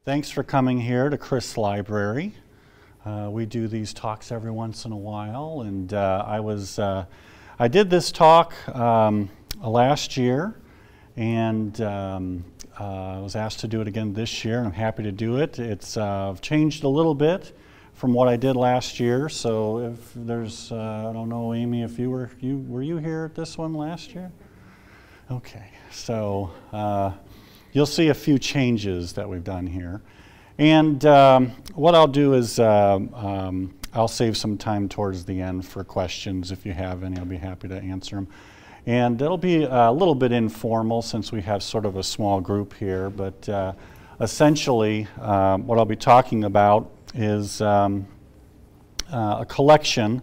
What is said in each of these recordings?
Thanks for coming here to Criss Library. We do these talks every once in a while, and I did this talk last year, and I was asked to do it again this year, and I'm happy to do it. It's changed a little bit from what I did last year. So if there's, I don't know, Amy, if were you here at this one last year? Okay, so you'll see a few changes that we've done here. And what I'll do is I'll save some time towards the end for questions. If you have any, I'll be happy to answer them. And it'll be a little bit informal since we have sort of a small group here, but essentially what I'll be talking about is a collection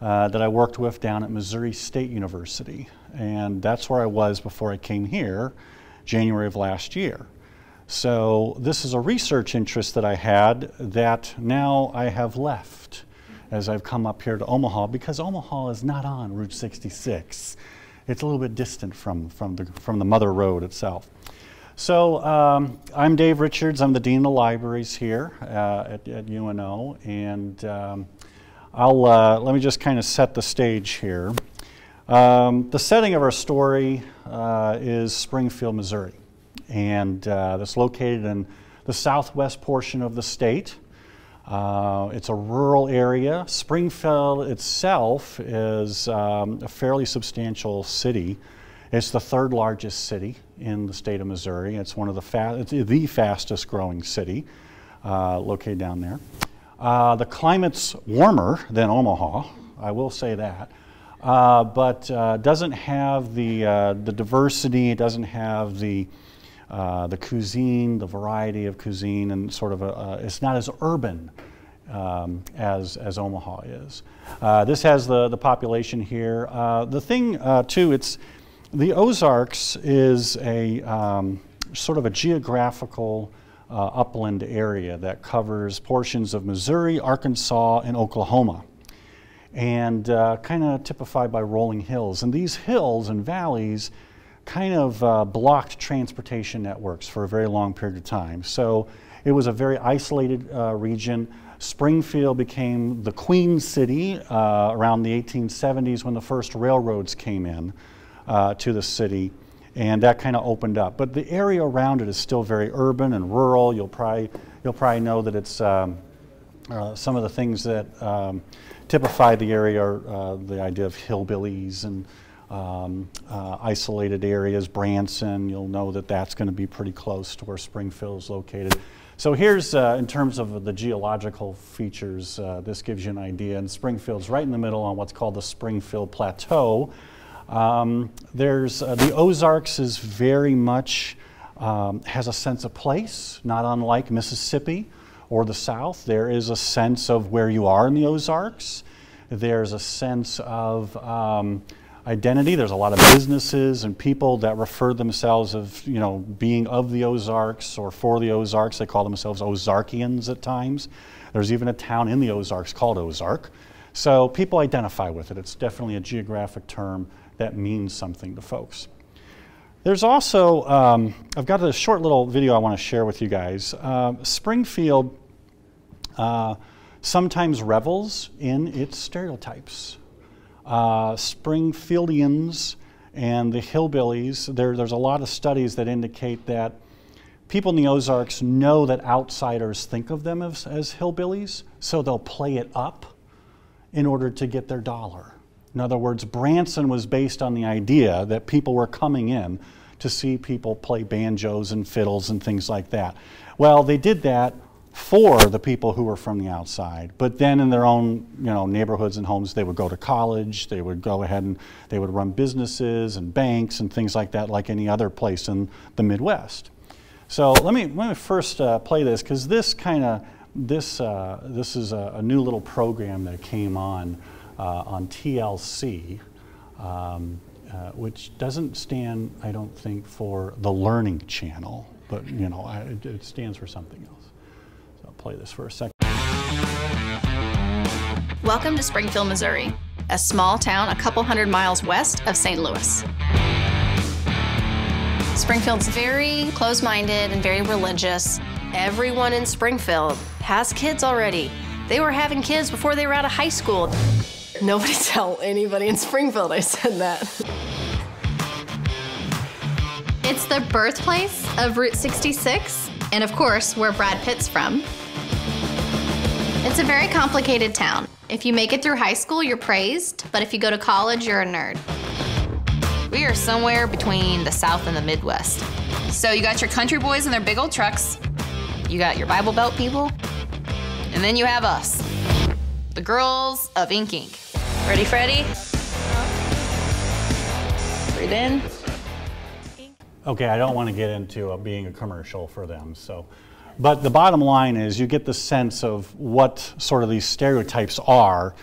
that I worked with down at Missouri State University. And that's where I was before I came here, January of last year. So this is a research interest that I had that now I have left as I've come up here to Omaha, because Omaha is not on Route 66. It's a little bit distant from the mother road itself. So I'm Dave Richards. I'm the Dean of the Libraries here at UNO, and let me just kind of set the stage here. The setting of our story is Springfield, Missouri, and that's located in the southwest portion of the state. It's a rural area. Springfield itself is a fairly substantial city. It's the third largest city in the state of Missouri. It's one of the fastest growing city located down there. The climate's warmer than Omaha, I will say that. But doesn't have the diversity. It doesn't have the cuisine, the variety of cuisine, and sort of it's not as urban as Omaha is. This has the population here. The thing too, the Ozarks is a sort of a geographical upland area that covers portions of Missouri, Arkansas, and Oklahoma, and kind of typified by rolling hills. And these hills and valleys kind of blocked transportation networks for a very long period of time. So it was a very isolated region. Springfield became the Queen City around the 1870s when the first railroads came in to the city, and that kind of opened up. But the area around it is still very urban and rural. You'll probably know that it's some of the things that typify the area are the idea of hillbillies and isolated areas. Branson, you'll know that that's going to be pretty close to where Springfield is located. So here's, in terms of the geological features, this gives you an idea. And Springfield's right in the middle on what's called the Springfield Plateau. The Ozarks is very much, has a sense of place, not unlike Mississippi or the South. There is a sense of where you are in the Ozarks. There's a sense of identity. There's a lot of businesses and people that refer themselves of, being of the Ozarks or for the Ozarks. They call themselves Ozarkians at times. There's even a town in the Ozarks called Ozark. So people identify with it. It's definitely a geographic term that means something to folks. There's also, I've got a short little video I want to share with you guys. Springfield sometimes revels in its stereotypes. Springfieldians and the hillbillies, there's a lot of studies that indicate that people in the Ozarks know that outsiders think of them as hillbillies, so they'll play it up in order to get their dollar. In other words, Branson was based on the idea that people were coming in to see people play banjos and fiddles and things like that. Well, they did that for the people who were from the outside, but then in their own neighborhoods and homes, they would go to college, they would go ahead and they would run businesses and banks and things like that, like any other place in the Midwest. So let me first play this, because this is a new little program that came on TLC, which doesn't stand, I don't think, for the Learning Channel, but it stands for something else. So I'll play this for a second. Welcome to Springfield, Missouri, a small town a couple hundred miles west of St. Louis. Springfield's very close-minded and very religious, Everyone in Springfield has kids already. They were having kids before they were out of high school. Nobody tell anybody in Springfield I said that. It's the birthplace of Route 66, and of course, where Brad Pitt's from. It's a very complicated town. If you make it through high school, you're praised, but if you go to college, you're a nerd. We are somewhere between the South and the Midwest. So you got your country boys in their big old trucks, you got your Bible Belt people, and then you have us, the girls of Ink Inc. Ready, Freddie? Breathe in. Okay, I don't want to get into being a commercial for them, so. But the bottom line is you get the sense of what sort of these stereotypes are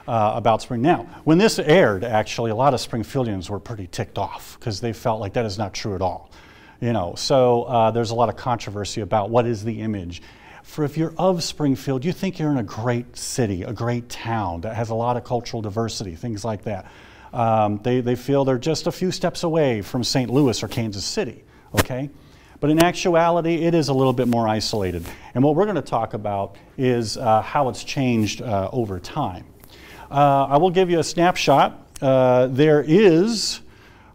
about spring. Now, when this aired, actually, a lot of Springfieldians were pretty ticked off because they felt like that is not true at all. You know, so there's a lot of controversy about what is the image. For if you're of Springfield, you think you're in a great city, a great town that has a lot of cultural diversity, things like that. They feel they're just a few steps away from St. Louis or Kansas City, okay? But in actuality, it is a little bit more isolated. And what we're going to talk about is how it's changed over time. I will give you a snapshot. There is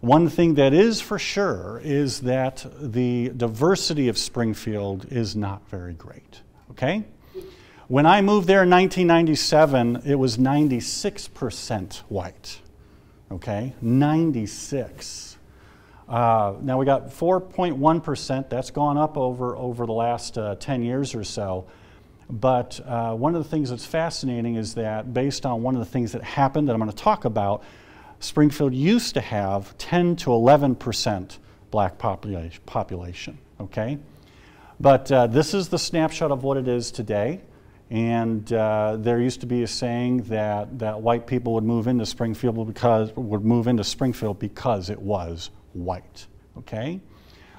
one thing that is for sure is that the diversity of Springfield is not very great, okay? When I moved there in 1997, it was 96% white, okay? 96. Now we got 4.1%. That's gone up over the last 10 years or so. But one of the things that's fascinating is that based on one of the things that happened that I'm going to talk about, Springfield used to have 10 to 11% black population, okay? But this is the snapshot of what it is today. And there used to be a saying that white people would move into Springfield because it was white, okay?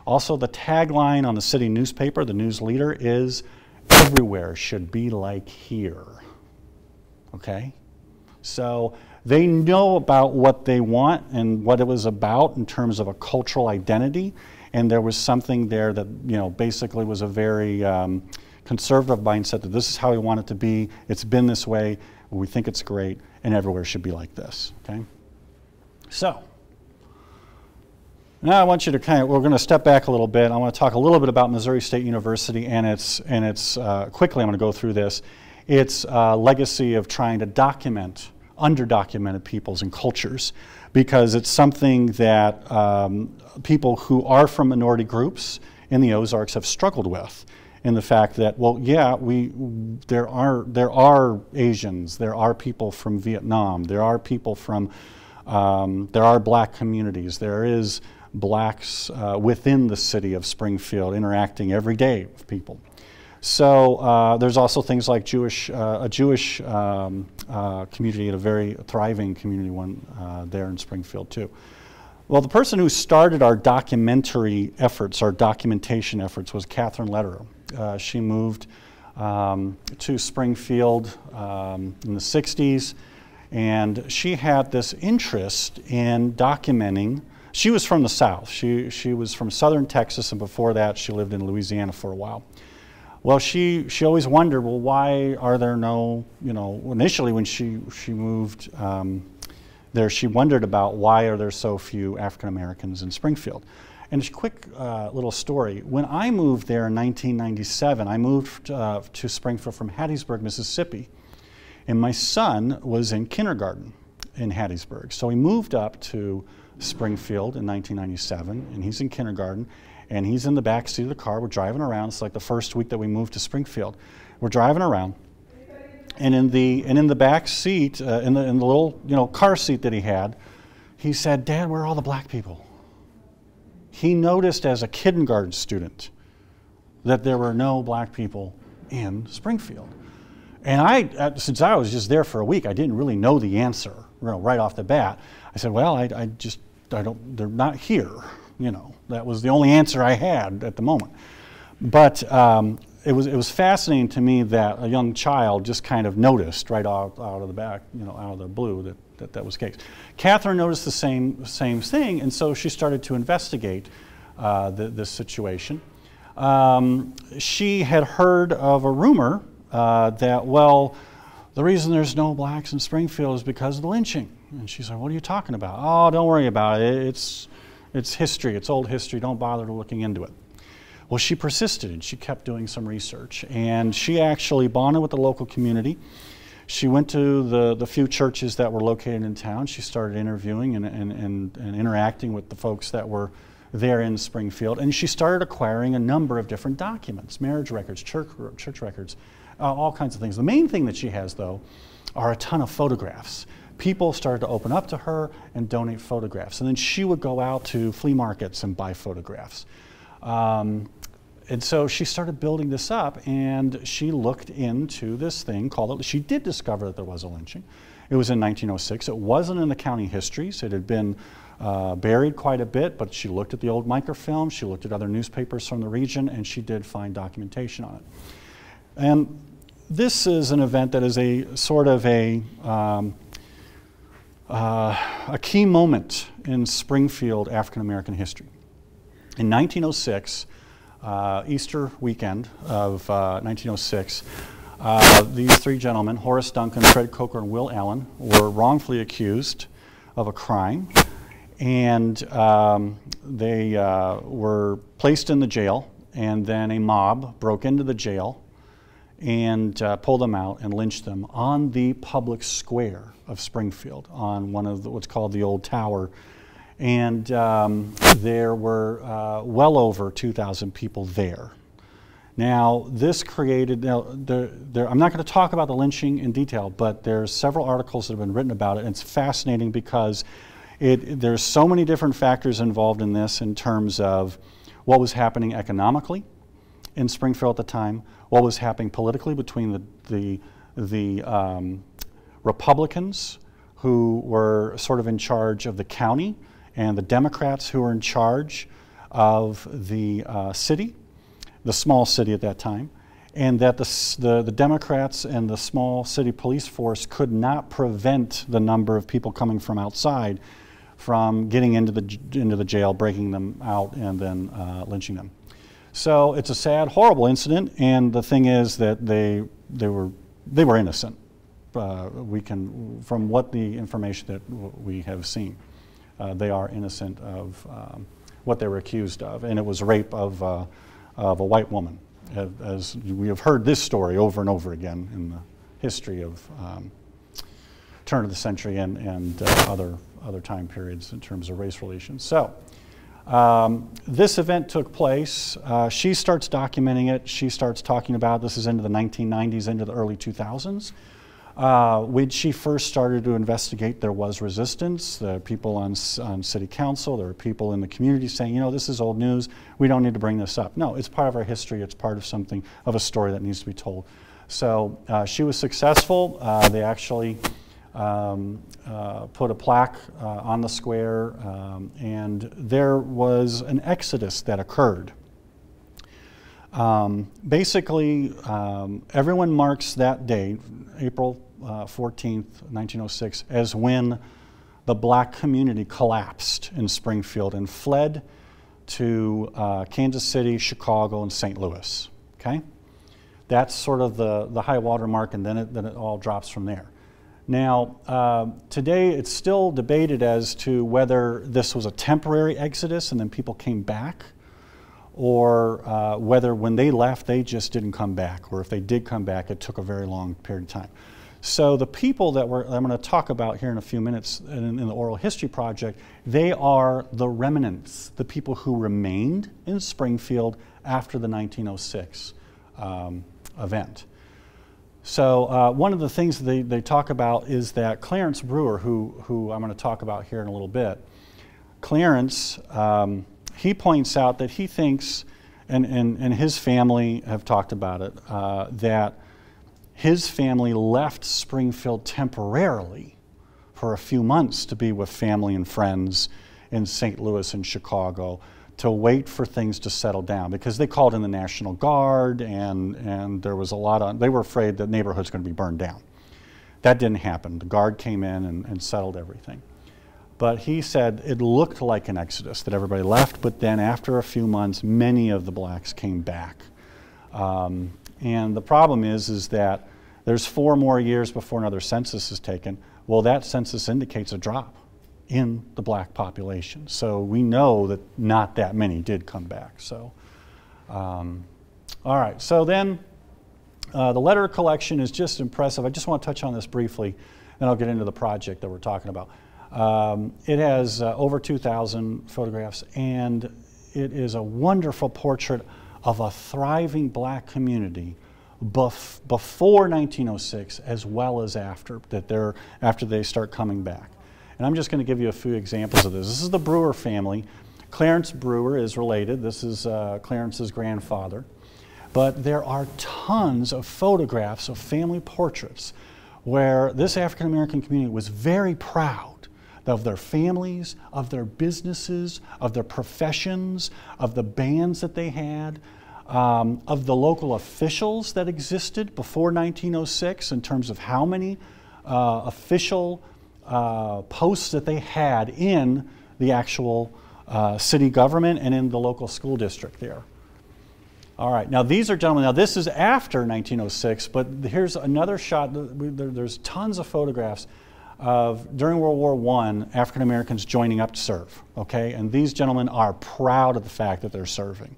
Also, the tagline on the city newspaper, the news leader, is everywhere should be like here, okay? So they know about what they want and what it was about in terms of a cultural identity, and there was something there that, you know, basically was a very conservative mindset that this is how we want it to be, it's been this way, we think it's great, and everywhere should be like this, okay? So, now I want you to we're going to step back a little bit. I want to talk a little bit about Missouri State University and its quickly I'm going to go through this, its legacy of trying to document underdocumented peoples and cultures, because it's something that people who are from minority groups in the Ozarks have struggled with, in the fact that, well, yeah, there are Asians, there are people from Vietnam, there are people from, there are black communities, there is blacks within the city of Springfield interacting every day with people. So there's also things like a Jewish community, and a very thriving community one there in Springfield too. Well, the person who started our documentary efforts, our documentation efforts, was Catherine Lederer. She moved to Springfield in the 60s, and she had this interest in documenting. She was from the South. She was from southern Texas, and before that she lived in Louisiana for a while. Well, she always wondered, well, why are there no, you know, initially when she moved there, she wondered about why are there so few African Americans in Springfield. And a quick little story. When I moved there in 1997, I moved to Springfield from Hattiesburg, Mississippi, and my son was in kindergarten in Hattiesburg. So we moved up to Springfield in 1997, and he's in kindergarten, and he's in the back seat of the car. We're driving around. It's like the first week that we moved to Springfield. We're driving around, and in the back seat, in the little, you know, car seat that he had, he said, "Dad, where are all the black people?" He noticed as a kindergarten student that there were no black people in Springfield. And since I was just there for a week, I didn't really know the answer, you know, right off the bat. I said, well, I don't, they're not here, you know. That was the only answer I had at the moment. But it was fascinating to me that a young child just kind of noticed right out of the back, you know, out of the blue that was the case. Catherine noticed the same thing, and so she started to investigate this situation. she had heard of a rumor that, well, the reason there's no blacks in Springfield is because of the lynching. And she's like, what are you talking about? Oh, don't worry about it. It's history. It's old history. Don't bother looking into it. Well, she persisted, and she kept doing some research. And she actually bonded with the local community. She went to the few churches that were located in town. She started interviewing and interacting with the folks that were there in Springfield. And she started acquiring a number of different documents, marriage records, church records, all kinds of things. The main thing that she has, though, are a ton of photographs. People started to open up to her and donate photographs. And then she would go out to flea markets and buy photographs. And so she started building this up, and she looked into this thing called, she did discover that there was a lynching. It was in 1906. It wasn't in the county histories. It had been buried quite a bit, but she looked at the old microfilm, she looked at other newspapers from the region, and she did find documentation on it. And this is an event that is a sort of a key moment in Springfield African-American history. In 1906, Easter weekend of 1906, these three gentlemen, Horace Duncan, Fred Coker, and Will Allen, were wrongfully accused of a crime, and they were placed in the jail, and then a mob broke into the jail and pulled them out and lynched them on the public square of Springfield, on one of what's called the Old Tower. And there were well over 2,000 people there. Now, this created, I'm not going to talk about the lynching in detail, but there's several articles that have been written about it, and it's fascinating because there's so many different factors involved in this in terms of what was happening economically in Springfield at the time, what was happening politically between the Republicans who were sort of in charge of the county and the Democrats who were in charge of the city, the small city at that time, and that the Democrats and the small city police force could not prevent the number of people coming from outside from getting into the jail, breaking them out, and then lynching them. So it's a sad, horrible incident, and the thing is that they were innocent. From what the information that we have seen, they are innocent of what they were accused of, and it was rape of a white woman, as we have heard this story over and over again in the history of turn of the century and other time periods in terms of race relations. So this event took place. She starts documenting it. She starts talking about this is into the 1990s, into the early 2000s. When she first started to investigate, there was resistance. There were people on city council, there were people in the community saying, you know, this is old news, we don't need to bring this up. No, it's part of our history, it's part of something, of a story that needs to be told. So she was successful. They actually put a plaque on the square, and there was an exodus that occurred. Basically, everyone marks that day, April 14th, 1906, as when the black community collapsed in Springfield and fled to Kansas City, Chicago, and St. Louis. Okay? That's sort of the high water mark, and then it all drops from there. Now, today it's still debated as to whether this was a temporary exodus and then people came back, or whether when they left they just didn't come back, or if they did come back it took a very long period of time. So the people that I'm going to talk about here in a few minutes in the Oral History Project, they are the remnants, the people who remained in Springfield after the 1906 event. So one of the things they talk about is that Clarence Brewer, who I'm going to talk about here in a little bit, Clarence, he points out that he thinks, and his family have talked about it, that his family left Springfield temporarily for a few months to be with family and friends in St. Louis and Chicago to wait for things to settle down, because they called in the National Guard, and there was a lot of, they were afraid that neighborhood's going to be burned down. That didn't happen. The Guard came in and settled everything. But he said it looked like an exodus, that everybody left, but then after a few months, many of the blacks came back. And the problem is that there's 4 more years before another census is taken. Well, that census indicates a drop in the black population. So we know that not that many did come back. So, all right, so then the letter collection is just impressive. I just want to touch on this briefly, and I'll get into the project that we're talking about. It has over 2,000 photographs, and it is a wonderful portrait of a thriving black community before 1906 as well as after they start coming back. And I'm just going to give you a few examples of this. This is the Brewer family. Clarence Brewer is related. This is Clarence's grandfather. But there are tons of photographs of family portraits where this African American community was very proud of their families, of their businesses, of their professions, of the bands that they had, of the local officials that existed before 1906 in terms of how many official posts that they had in the actual city government and in the local school district there. All right, now these are gentlemen, now this is after 1906, but here's another shot. There's tons of photographs of, during World War I, African Americans joining up to serve, okay? And these gentlemen are proud of the fact that they're serving,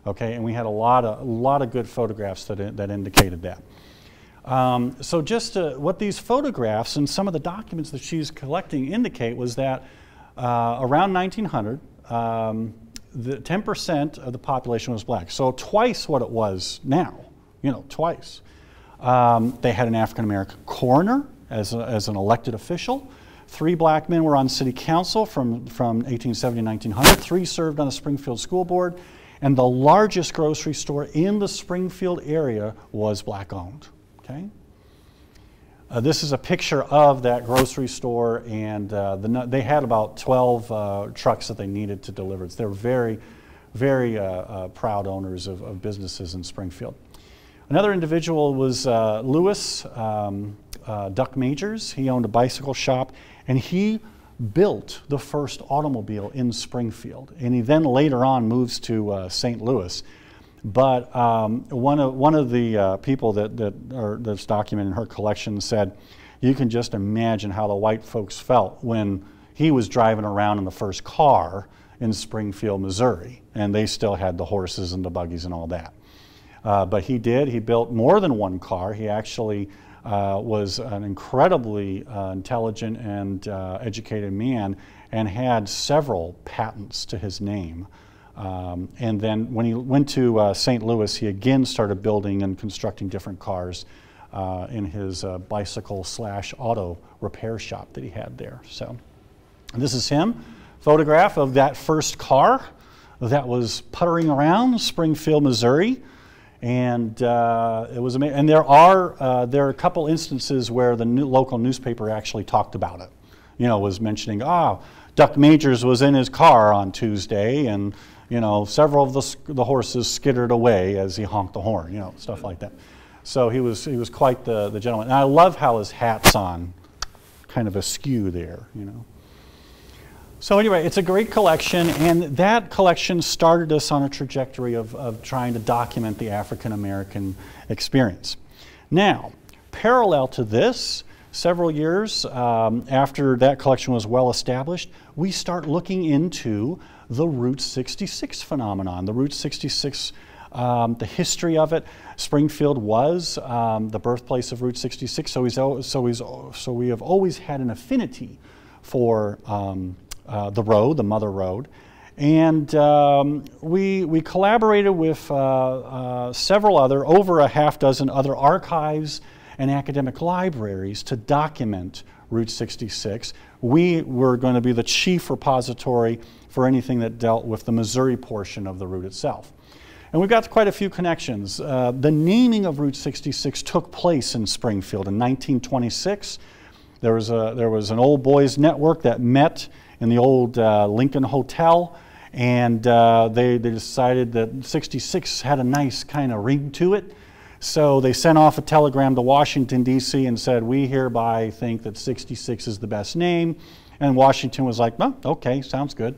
okay? And we had a lot of good photographs that indicated that. So just what these photographs and some of the documents that she's collecting indicate was that around 1900, the 10% of the population was black. So twice what it was now, you know, twice. They had an African American coroner as an elected official. 3 black men were on city council from 1870 to 1900. 3 served on the Springfield School Board. And the largest grocery store in the Springfield area was black owned, okay? This is a picture of that grocery store, and they had about 12 trucks that they needed to deliver. They're very, very proud owners of businesses in Springfield. Another individual was Lewis Duck Majors. He owned a bicycle shop, and he built the first automobile in Springfield. And he then later on moves to St. Louis. But one of the people that's documented in her collection said, you can just imagine how the white folks felt when he was driving around in the first car in Springfield, Missouri, and they still had the horses and the buggies and all that. But he built more than one car. He actually was an incredibly intelligent and educated man and had several patents to his name. And then when he went to St. Louis, he again started building and constructing different cars in his bicycle/auto repair shop that he had there. So this is him, photograph of that first car that was puttering around Springfield, Missouri. And it was amazing. And there are a couple instances where the local newspaper actually talked about it. You know, was mentioning, Duck Majors was in his car on Tuesday, and you know, several of the horses skittered away as he honked the horn. You know, stuff like that. So he was quite the gentleman. And I love how his hat's on, kind of askew there. You know. So anyway, it's a great collection, and that collection started us on a trajectory of trying to document the African American experience. Now, parallel to this, several years after that collection was well established, we start looking into the Route 66 phenomenon. The Route 66, the history of it. Springfield was the birthplace of Route 66, so we have always had an affinity for the road, the Mother Road. And we collaborated with several over a half dozen other archives and academic libraries to document Route 66. We were going to be the chief repository for anything that dealt with the Missouri portion of the route itself. And we've got quite a few connections. The naming of Route 66 took place in Springfield in 1926. There was an old boys network that met in the old Lincoln Hotel, and they decided that 66 had a nice kind of ring to it. So they sent off a telegram to Washington, D.C. and said, we hereby think that 66 is the best name. And Washington was like, oh, okay, sounds good.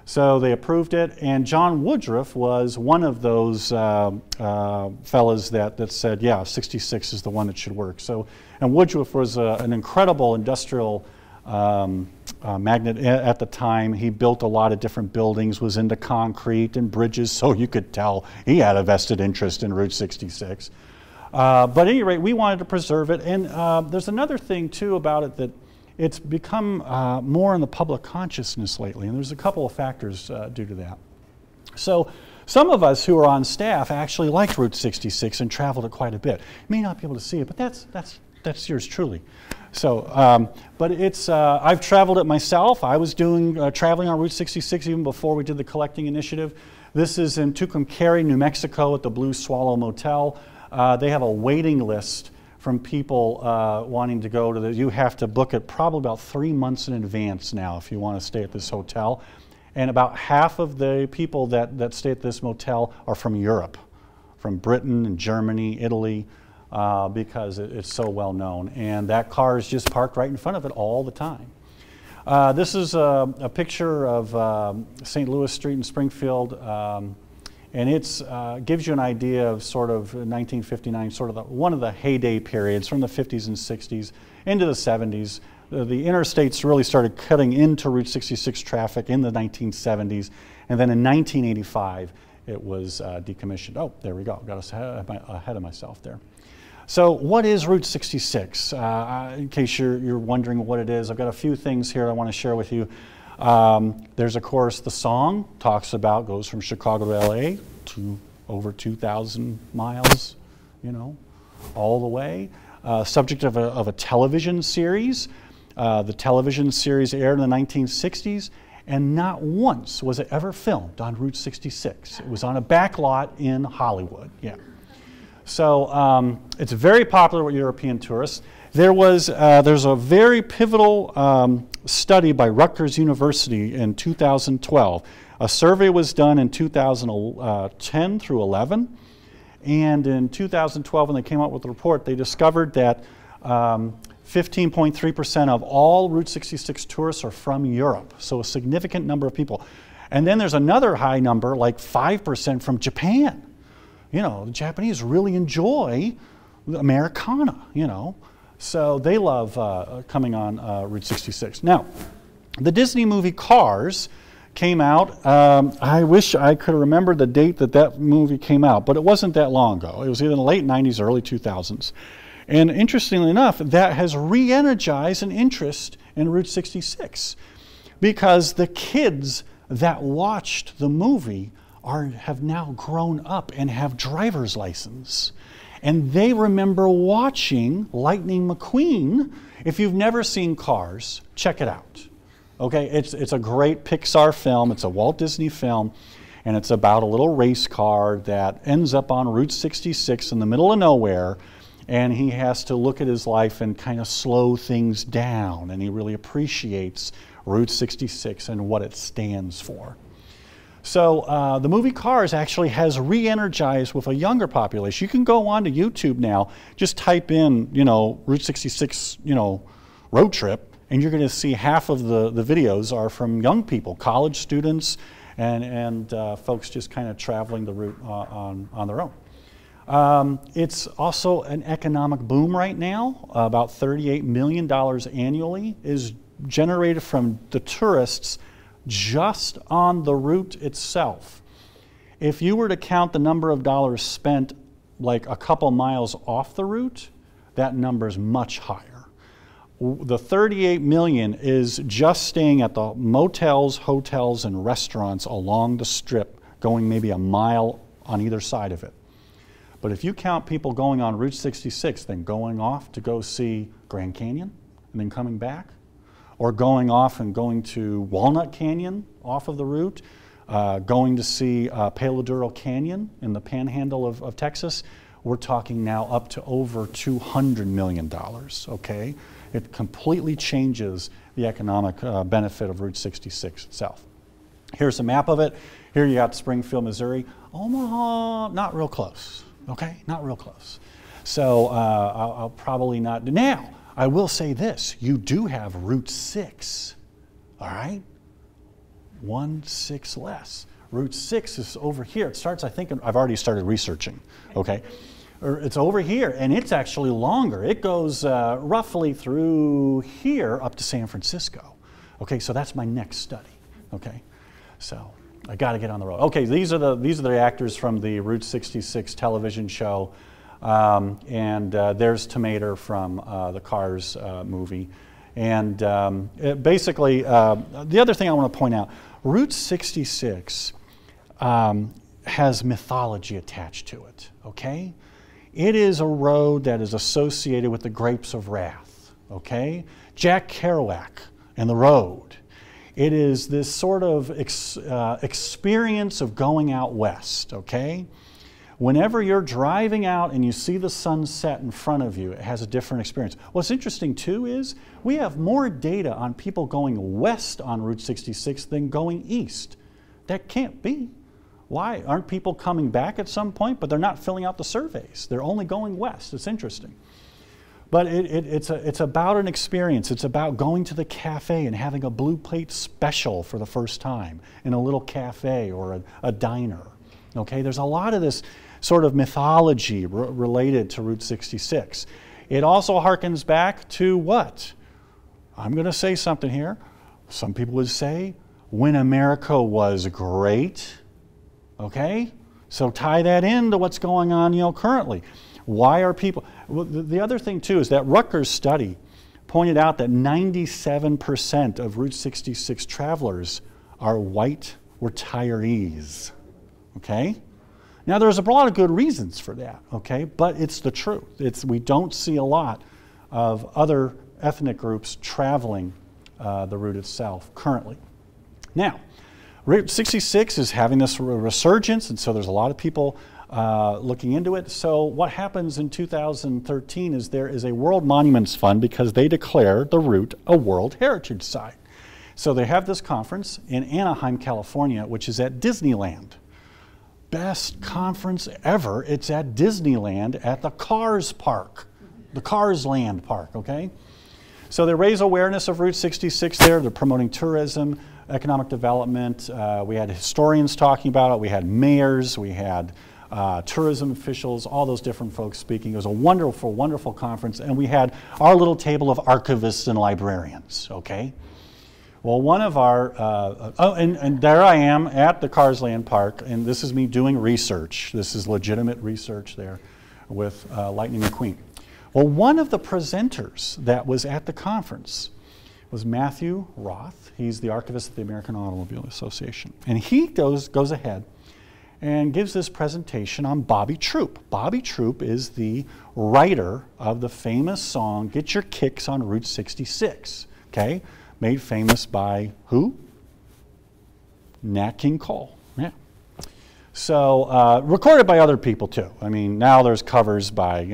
So they approved it, and John Woodruff was one of those fellas that said, yeah, 66 is the one that should work. So, and Woodruff was an incredible industrial magnate at the time. He built a lot of different buildings, was into concrete and bridges, so you could tell he had a vested interest in Route 66. But at any rate, we wanted to preserve it, and there's another thing too about it, that it's become more in the public consciousness lately, and there's a couple of factors due to that. So some of us who are on staff actually liked Route 66 and traveled it quite a bit. You may not be able to see it, but that's yours truly. So, but it's, I've traveled it myself. I was doing traveling on Route 66 even before we did the collecting initiative. This is in Tucumcari, New Mexico at the Blue Swallow Motel. They have a waiting list from people wanting to go to the, you have to book it probably about 3 months in advance now if you want to stay at this hotel. And about half of the people that stay at this motel are from Europe, from Britain and Germany, Italy, because it's so well known. And that car is just parked right in front of it all the time. This is a picture of St. Louis Street in Springfield. And it gives you an idea of sort of 1959, sort of one of the heyday periods from the 50s and 60s into the 70s. The interstates really started cutting into Route 66 traffic in the 1970s. And then in 1985, it was decommissioned. Oh, there we go. Got us ahead of myself there. So what is Route 66? In case you're wondering what it is, I've got a few things here I want to share with you. There's, of course, the song talks about, goes from Chicago to LA to over 2,000 miles, you know, all the way. Subject of a television series. The television series aired in the 1960s, and not once was it ever filmed on Route 66. It was on a back lot in Hollywood, yeah. So it's very popular with European tourists. There's a very pivotal study by Rutgers University in 2012. A survey was done in 2010 through 11, and in 2012 when they came out with the report, they discovered that 15.3% of all Route 66 tourists are from Europe, so a significant number of people. And then there's another high number, like 5% from Japan. You know, the Japanese really enjoy Americana, you know. So they love coming on Route 66. Now, the Disney movie Cars came out. I wish I could remember the date that movie came out, but it wasn't that long ago. It was either in the late 90s or early 2000s. And interestingly enough, that has re-energized an interest in Route 66 because the kids that watched the movie have now grown up and have driver's license. And they remember watching Lightning McQueen. If you've never seen Cars, check it out. Okay, it's a great Pixar film. It's a Walt Disney film, and it's about a little race car that ends up on Route 66 in the middle of nowhere, and he has to look at his life and kind of slow things down, and he really appreciates Route 66 and what it stands for. So the movie Cars actually has re-energized with a younger population. You can go on to YouTube now, just type in, you know, Route 66, you know, road trip, and you're going to see half of the videos are from young people, college students, and folks just kind of traveling the route on their own. It's also an economic boom right now. About $38 million annually is generated from the tourists just on the route itself. If you were to count the number of dollars spent like a couple miles off the route, that number is much higher. The 38 million is just staying at the motels, hotels, and restaurants along the strip, going maybe a mile on either side of it. But if you count people going on Route 66, then going off to go see Grand Canyon, and then coming back, or going off and going to Walnut Canyon off of the route, going to see Palo Canyon in the panhandle of Texas, we're talking now up to over $200 million, okay? It completely changes the economic benefit of Route 66 itself. Here's a map of it. Here you got Springfield, Missouri. Omaha, not real close, okay? Not real close. So I'll probably not. Now, I will say this, you do have Route 6 all right? 1/6 less. Route 6 is over here. It starts, I think, I've already started researching, okay? It's over here, and it's actually longer. It goes roughly through here up to San Francisco. Okay, so that's my next study, okay? So I got to get on the road. Okay, these are the actors from the Route 66 television show, and there's Tomater from the Cars movie. And basically, the other thing I want to point out, Route 66 has mythology attached to it, okay? It is a road that is associated with the grapes of wrath, okay? Jack Kerouac and the road. It is this sort of experience of going out west, okay? Whenever you're driving out and you see the sunset in front of you, it has a different experience. What's interesting too is we have more data on people going west on Route 66 than going east. That can't be. Why? Aren't people coming back at some point? But they're not filling out the surveys. They're only going west. It's interesting. But it's about an experience. It's about going to the cafe and having a blue plate special for the first time in a little cafe or a diner. Okay, there's a lot of this sort of mythology related to Route 66. It also harkens back to what? I'm going to say something here. Some people would say, when America was great. Okay, so tie that into what's going on, currently. Why are people? Well, the other thing too is that Rutgers study pointed out that 97% of Route 66 travelers are white retirees. Okay? Now there's a lot of good reasons for that, okay? But it's the truth. We don't see a lot of other ethnic groups traveling the route itself currently. Now, Route 66 is having this resurgence, and so there's a lot of people looking into it. So what happens in 2013 is there is a World Monuments Fund because they declare the route a World Heritage Site. So they have this conference in Anaheim, California, which is at Disneyland. Best conference ever. It's at Disneyland at the Cars Park, the Cars Land Park, okay? So they raise awareness of Route 66 there. They're promoting tourism, economic development. We had historians talking about it. We had mayors. We had tourism officials, all those different folks speaking. It was a wonderful, wonderful conference. And we had our little table of archivists and librarians, okay? Well, one of our, and there I am at the Cars Land Park, and this is me doing research. This is legitimate research there with Lightning McQueen. Well, one of the presenters that was at the conference was Matthew Roth. He's the archivist at the American Automobile Association. And he goes ahead and gives this presentation on Bobby Troup. Bobby Troup is the writer of the famous song, Get Your Kicks on Route 66, okay? Made famous by who? Nat King Cole, yeah. So recorded by other people too. I mean, now there's covers by,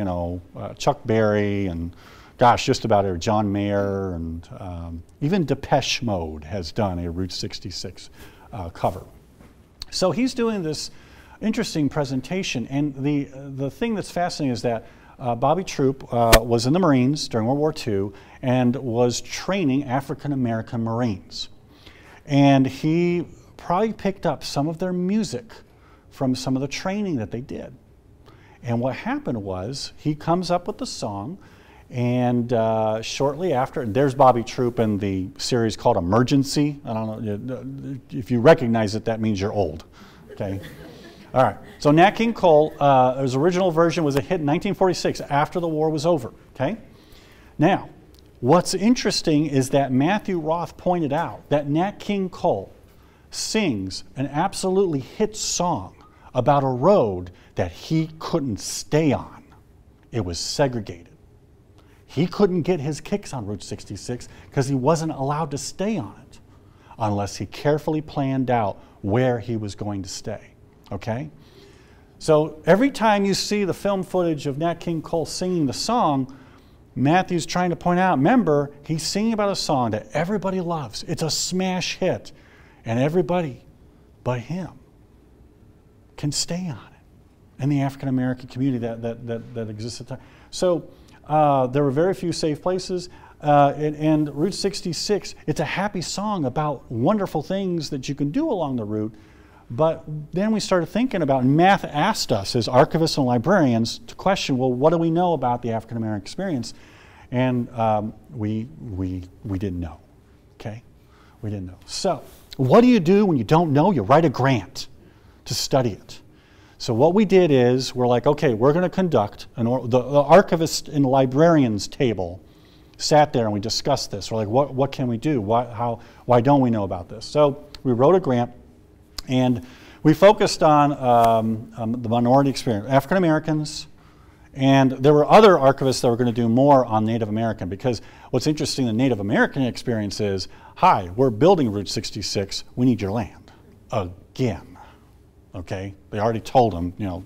Chuck Berry and gosh, just about every, John Mayer, and even Depeche Mode has done a Route 66 cover. So he's doing this interesting presentation, and the thing that's fascinating is that Bobby Troup was in the Marines during World War II and was training African American Marines. And he probably picked up some of their music from some of the training that they did. And what happened was he comes up with the song, and shortly after, there's Bobby Troup in the series called Emergency. I don't know, if you recognize it, that means you're old, okay? All right, so Nat King Cole, his original version was a hit in 1946 after the war was over, okay? Now, what's interesting is that Matthew Roth pointed out that Nat King Cole sings an absolutely hit song about a road that he couldn't stay on. It was segregated. He couldn't get his kicks on Route 66 because he wasn't allowed to stay on it unless he carefully planned out where he was going to stay, okay? So every time you see the film footage of Nat King Cole singing the song, Matthew's trying to point out, remember, he's singing about a song that everybody loves. It's a smash hit, and everybody but him can stay on it in the African American community that exists at the time. So there were very few safe places. And Route 66, it's a happy song about wonderful things that you can do along the route. But then we started thinking about, and math asked us as archivists and librarians to question, well, what do we know about the African American experience? And we didn't know, okay? We didn't know. So what do you do when you don't know? You write a grant to study it. So what we did is, we're like, okay, we're going to conduct, the archivist and librarians table sat there and we discussed this. We're like, what can we do? Why don't we know about this? So we wrote a grant, and we focused on the minority experience, African Americans, and there were other archivists that were going to do more on Native American, because what's interesting in the Native American experience is, hi, we're building Route 66, we need your land, again. Okay, they already told them, you know,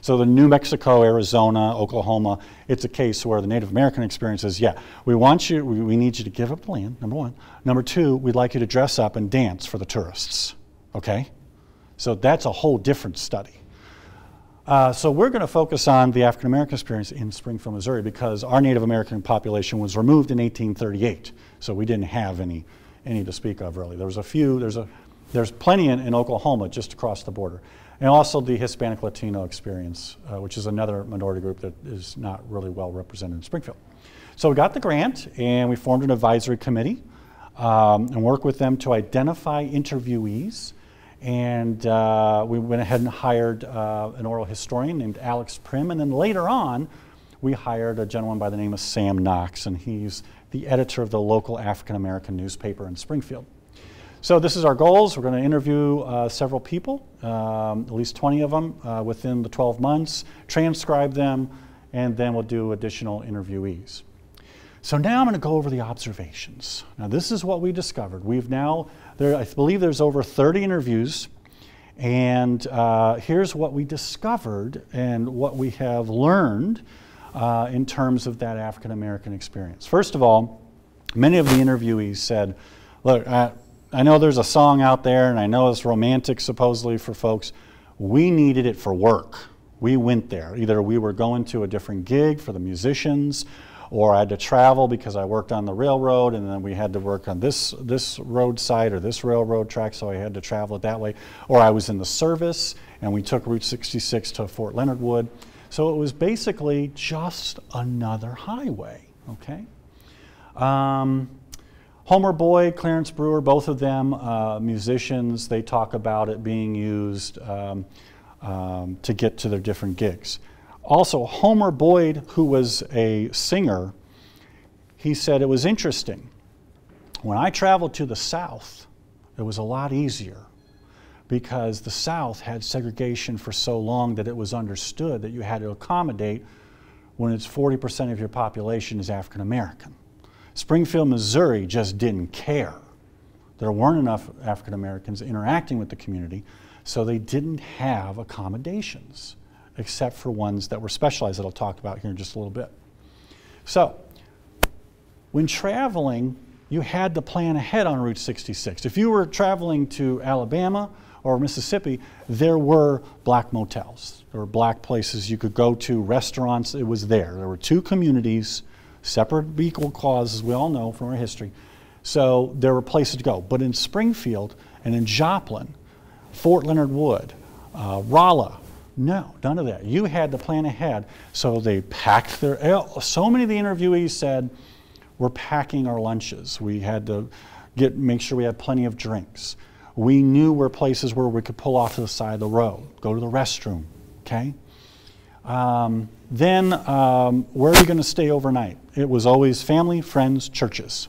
so the New Mexico, Arizona, Oklahoma, it's a case where the Native American experience is, yeah, we need you to give up the land, number one. Number two, we'd like you to dress up and dance for the tourists, okay? So that's a whole different study. So we're going to focus on the African American experience in Springfield, Missouri, because our Native American population was removed in 1838, so we didn't have any to speak of really. There was a few, there's plenty in Oklahoma, just across the border. And also the Hispanic Latino experience, which is another minority group that is not really well represented in Springfield. So we got the grant, and we formed an advisory committee and worked with them to identify interviewees. And we went ahead and hired an oral historian named Alex Prim. And then later on, we hired a gentleman by the name of Sam Knox, and he's the editor of the local African American newspaper in Springfield. So this is our goals. We're going to interview several people, at least 20 of them within the 12 months, transcribe them, and then we'll do additional interviewees. So now I'm going to go over the observations. Now this is what we discovered. We've now, I believe there's over 30 interviews, and here's what we discovered and what we have learned in terms of that African American experience. First of all, many of the interviewees said, look, I know there's a song out there, and I know it's romantic supposedly for folks. We needed it for work. We went there. Either we were going to a different gig for the musicians, or I had to travel because I worked on the railroad, and then we had to work on this roadside or this railroad track, so I had to travel it that way. Or I was in the service, and we took Route 66 to Fort Leonard Wood. So it was basically just another highway, okay? Homer Boyd, Clarence Brewer, both of them musicians, they talk about it being used to get to their different gigs. Also, Homer Boyd, who was a singer, he said it was interesting. When I traveled to the South, it was a lot easier because the South had segregation for so long that it was understood that you had to accommodate when it's 40% of your population is African American. Springfield, Missouri just didn't care. There weren't enough African Americans interacting with the community, so they didn't have accommodations, except for ones that were specialized that I'll talk about here in just a little bit. So, when traveling, you had to plan ahead on Route 66. If you were traveling to Alabama or Mississippi, there were black motels. There were black places you could go to, restaurants, it was there. There were two communities, separate but equal causes, we all know from our history. So there were places to go. But in Springfield and in Joplin, Fort Leonard Wood, Rolla, no, none of that. You had to plan ahead. So they packed so many of the interviewees said, we're packing our lunches. We had to make sure we had plenty of drinks. We knew where places were we could pull off to the side of the road, go to the restroom, okay? Then, where are you going to stay overnight? It was always family, friends, churches.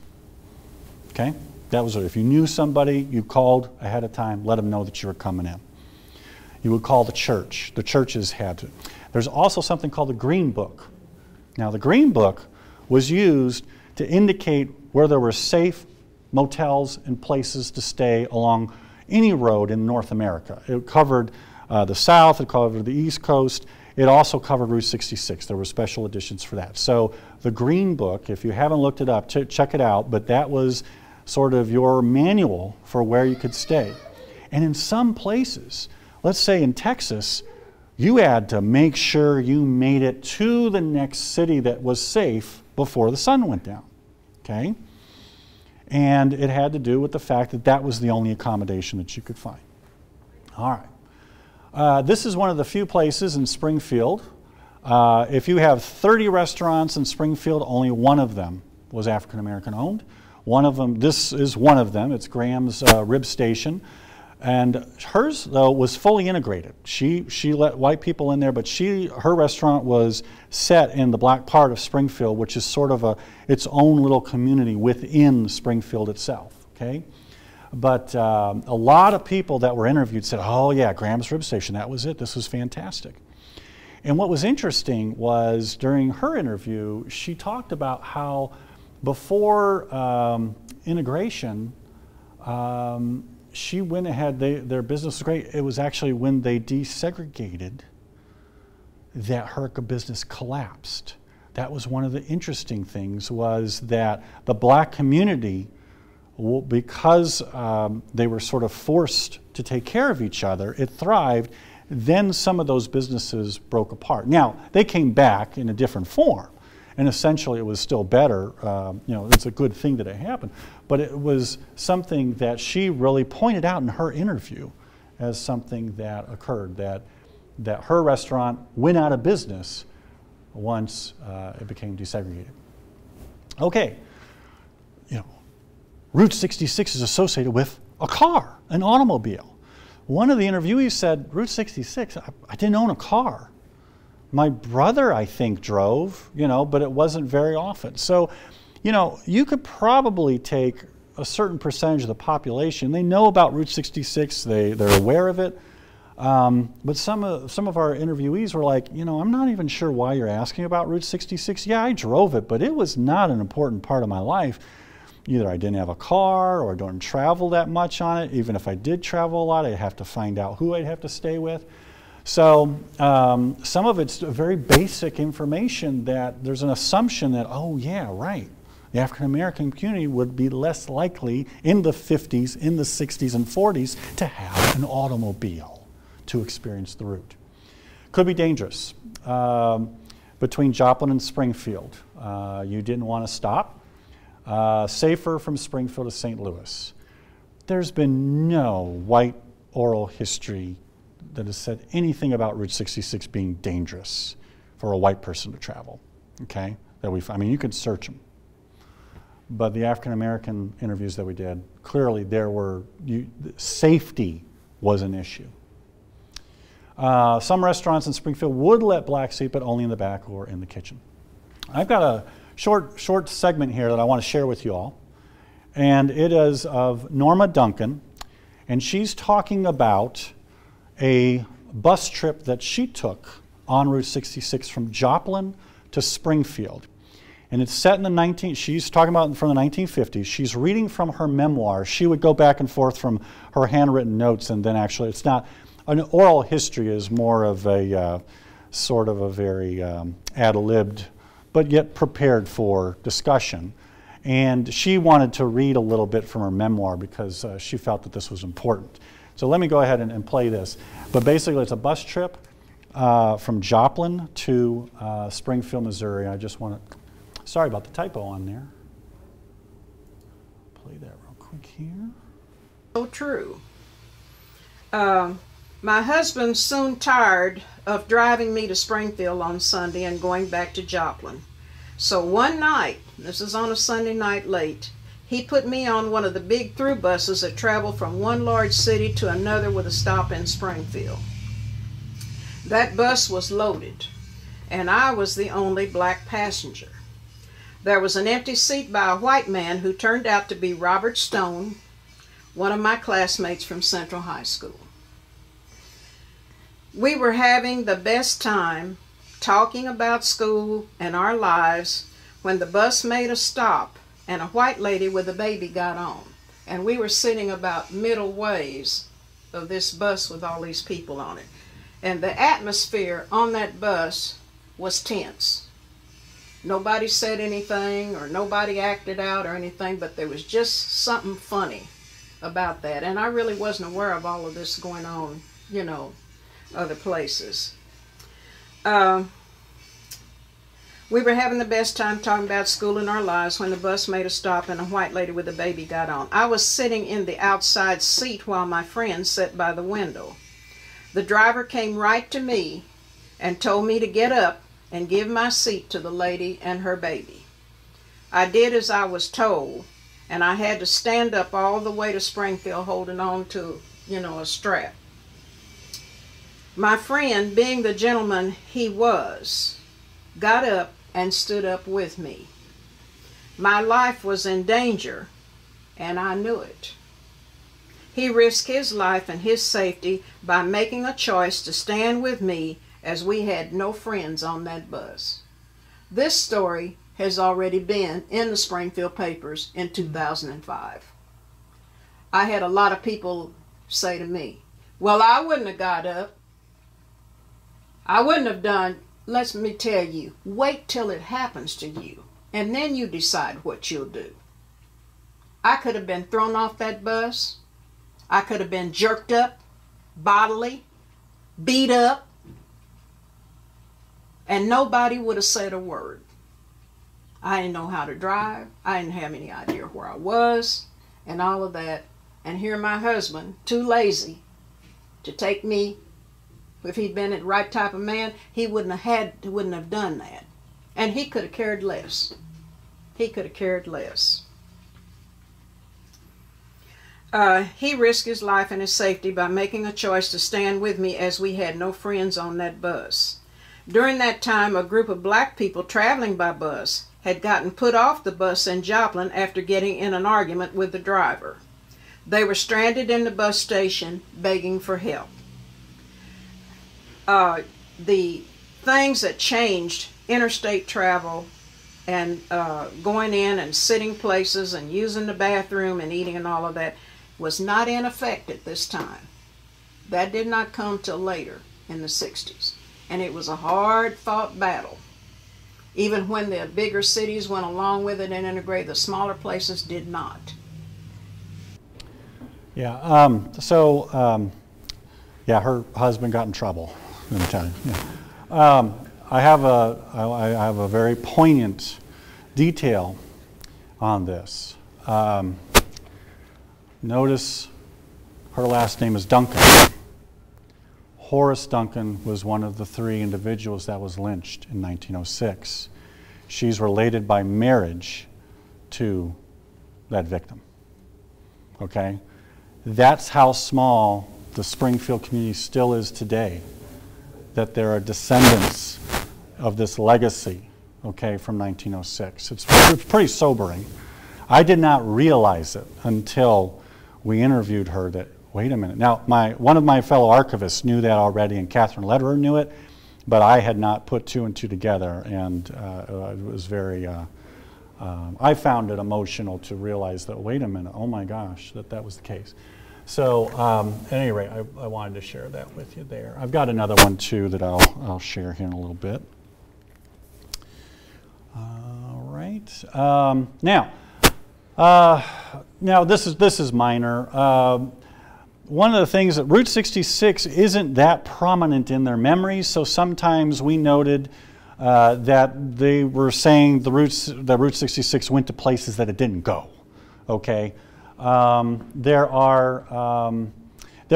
Okay? That was it. If you knew somebody, you called ahead of time, let them know that you were coming in. You would call the church. The churches had to. There's also something called the Green Book. Now, the Green Book was used to indicate where there were safe motels and places to stay along any road in North America. It covered the South, it covered the East Coast. It also covered Route 66. There were special editions for that. So the Green Book, if you haven't looked it up, check it out, but that was sort of your manual for where you could stay. And in some places, let's say in Texas, you had to make sure you made it to the next city that was safe before the sun went down. okay? And it had to do with the fact that that was the only accommodation that you could find. All right. This is one of the few places in Springfield. If you have 30 restaurants in Springfield, only one of them was African American owned. One of them, this is one of them, it's Graham's Rib Station. And hers, though, was fully integrated. She let white people in there, but her restaurant was set in the black part of Springfield, which is sort of its own little community within Springfield itself, okay? But a lot of people that were interviewed said, oh yeah, Graham's Rib Station, that was it, this was fantastic. And what was interesting was during her interview, she talked about how before integration, she went ahead, their business was great. It was actually when they desegregated that her business collapsed. That was one of the interesting things, was that the black community, because they were sort of forced to take care of each other, it thrived. Then some of those businesses broke apart. Now, they came back in a different form. And essentially it was still better, you know, it's a good thing that it happened, but it was something that she really pointed out in her interview as something that occurred, that her restaurant went out of business once it became desegregated. Okay, you know, Route 66 is associated with a car, an automobile. One of the interviewees said, Route 66, I didn't own a car. My brother, I think, drove, you know, but it wasn't very often. So, you know, you could probably take a certain percentage of the population. They know about Route 66. They're aware of it. But some of our interviewees were like, you know, I'm not even sure why you're asking about Route 66. Yeah, I drove it, but it was not an important part of my life. Either I didn't have a car or I don't travel that much on it. Even if I did travel a lot, I'd have to find out who I'd have to stay with. So some of it's very basic information that there's an assumption that, oh yeah, right, the African American community would be less likely in the 50s, in the 60s and 40s to have an automobile to experience the route. Could be dangerous. Between Joplin and Springfield, you didn't want to stop. Safer from Springfield to St. Louis. There's been no white oral history that has said anything about Route 66 being dangerous for a white person to travel, okay? I mean, you could search them. But the African American interviews that we did, clearly safety was an issue. Some restaurants in Springfield would let blacks eat, but only in the back or in the kitchen. I've got a short segment here that I want to share with you all, and it is of Norma Duncan, and she's talking about a bus trip that she took on Route 66 from Joplin to Springfield. And it's set in she's talking about from the 1950s. She's reading from her memoir. She would go back and forth from her handwritten notes, and then actually it's not, an oral history is more of a sort of a very ad-libbed, but yet prepared for discussion. And she wanted to read a little bit from her memoir because she felt that this was important. So let me go ahead and play this. But basically it's a bus trip from Joplin to Springfield, Missouri. I just want to, sorry about the typo on there. Play that real quick here. So true. My husband soon tired of driving me to Springfield on Sunday and going back to Joplin. So one night, this is on a Sunday night late, he put me on one of the big through buses that travel from one large city to another with a stop in Springfield. That bus was loaded, and I was the only black passenger. There was an empty seat by a white man who turned out to be Robert Stone, one of my classmates from Central High School. We were having the best time talking about school and our lives when the bus made a stop and a white lady with a baby got on. And we were sitting about middle ways of this bus with all these people on it. And the atmosphere on that bus was tense. Nobody said anything or nobody acted out or anything, but there was just something funny about that. And I really wasn't aware of all of this going on, you know, other places. We were having the best time talking about school and our lives when the bus made a stop and a white lady with a baby got on. I was sitting in the outside seat while my friend sat by the window. The driver came right to me and told me to get up and give my seat to the lady and her baby. I did as I was told, and I had to stand up all the way to Springfield holding on to, a strap. My friend, being the gentleman he was, got up and stood up with me. My life was in danger, and I knew it. He risked his life and his safety by making a choice to stand with me as we had no friends on that bus. This story has already been in the Springfield papers in 2005. I had a lot of people say to me, well, I wouldn't have got up. I wouldn't have done. Let me tell you, wait till it happens to you, and then you decide what you'll do. I could have been thrown off that bus. I could have been jerked up, bodily, beat up, and nobody would have said a word. I didn't know how to drive. I didn't have any idea where I was, and all of that. And here my husband, too lazy to take me. If he'd been the right type of man, he wouldn't have done that. And he could have cared less. He could have cared less. He risked his life and his safety by making a choice to stand with me as we had no friends on that bus. During that time, a group of black people traveling by bus had gotten put off the bus in Joplin after getting in an argument with the driver. They were stranded in the bus station begging for help. The things that changed interstate travel and going in and sitting places and using the bathroom and eating and all of that was not in effect at this time. That did not come till later in the 60s. And it was a hard-fought battle. Even when the bigger cities went along with it and integrated, the smaller places did not. Yeah, yeah, her husband got in trouble. Let me tell you. Yeah. I have a very poignant detail on this. Notice her last name is Duncan. Horace Duncan was one of the 3 individuals that was lynched in 1906. She's related by marriage to that victim. Okay? That's how small the Springfield community still is today, that there are descendants of this legacy, okay, from 1906. It's pretty sobering. I did not realize it until we interviewed her that, wait a minute. Now, one of my fellow archivists knew that already, and Catherine Lederer knew it, but I had not put 2 and 2 together, and it was very, I found it emotional to realize that, wait a minute, oh my gosh, that was the case. So at any rate, I wanted to share that with you there. I've got another one too that I'll share here in a little bit. All right. Now this is minor. One of the things that Route 66 isn't that prominent in their memories, so sometimes we noted that they were saying that Route 66 went to places that it didn't go. Okay. There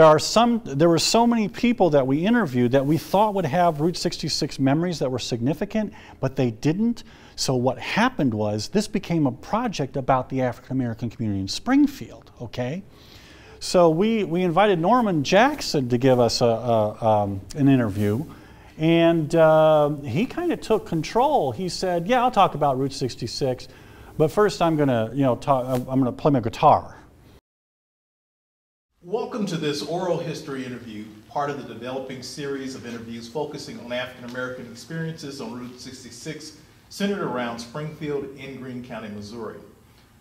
were so many people that we interviewed that we thought would have Route 66 memories that were significant, but they didn't. So what happened was this became a project about the African American community in Springfield. Okay, so we invited Norman Jackson to give us an interview, and he kind of took control. He said, "Yeah, I'll talk about Route 66, but first I'm going to I'm going to play my guitar." Welcome to this oral history interview, part of the developing series of interviews focusing on African American experiences on Route 66, centered around Springfield in Greene County, Missouri.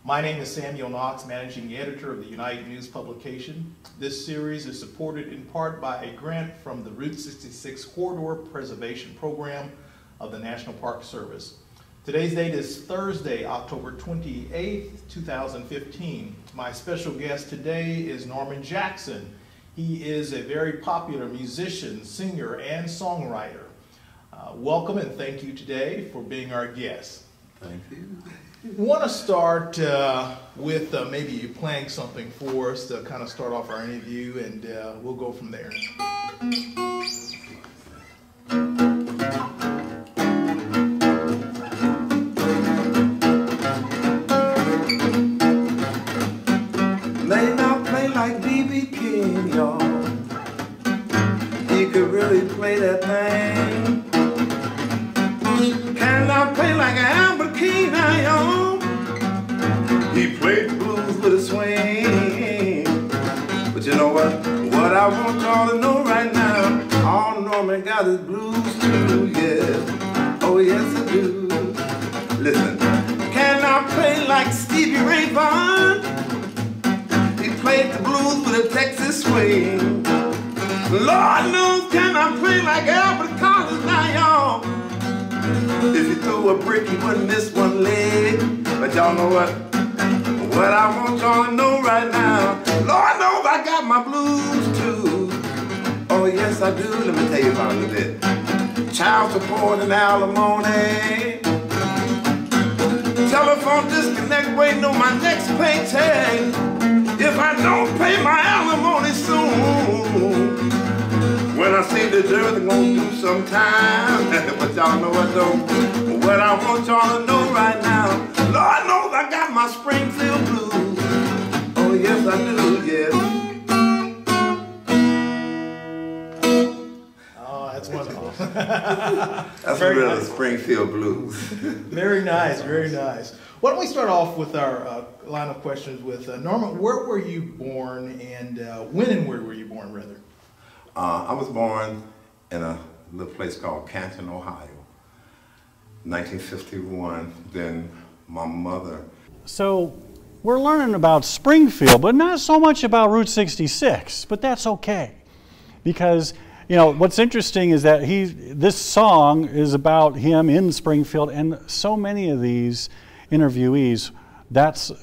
My name is Samuel Knox, managing editor of the United News publication. This series is supported in part by a grant from the Route 66 Corridor Preservation Program of the National Park Service. Today's date is Thursday, October 28th, 2015. My special guest today is Norman Jackson. He is a very popular musician, singer, and songwriter. Welcome and thank you today for being our guest. Thank you. Want to start with maybe you playing something for us to kind of start off our interview, and we'll go from there. May not play like B.B. King, y'all. He could really play that thing. Cannot play like Albert King, now, y'all. He played the blues with a swing. But you know what? What I want y'all to know right now, all Norman got his blues too, yeah. Oh yes I do. Listen, cannot play like Stevie Ray Vaughan. He played the blues with a Texas swing. Lord knows cannot play like Albert Collins, now y'all. If you threw a brick, you wouldn't miss one leg. But y'all know what? What I want y'all to know right now, Lord knows I got my blues too. Oh yes I do. Let me tell you about it a bit. Child support and alimony, telephone disconnect, waiting on my next paycheck. If I don't pay my alimony soon, when I see the jury, they're gonna do some time. But y'all know what though? What I want y'all to know right now, Lord knows I got my Springfield blues. Oh yes I do, yes. Oh, that's wonderful. That's Very really nice. Springfield blues. Very nice, very nice. Why don't we start off with our line of questions with Norman, where were you born, and when and where were you born, rather? I was born in a little place called Canton, Ohio, 1951. Then my mother. So we're learning about Springfield, but not so much about Route 66, but that's okay. Because, you know, what's interesting is that this song is about him in Springfield, and so many of these interviewees,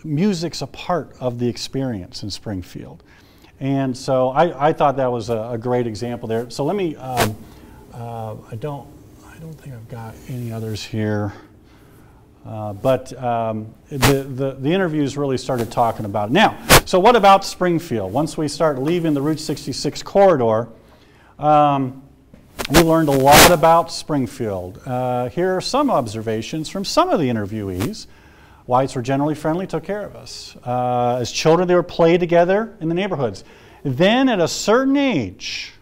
music's a part of the experience in Springfield. And so I thought that was a great example there. So let me, I don't think I've got any others here. But the interviews really started talking about it. Now, so what about Springfield? Once we start leaving the Route 66 corridor, we learned a lot about Springfield. Here are some observations from some of the interviewees. Whites were generally friendly, took care of us. As children, they would play together in the neighborhoods. Then at a certain age,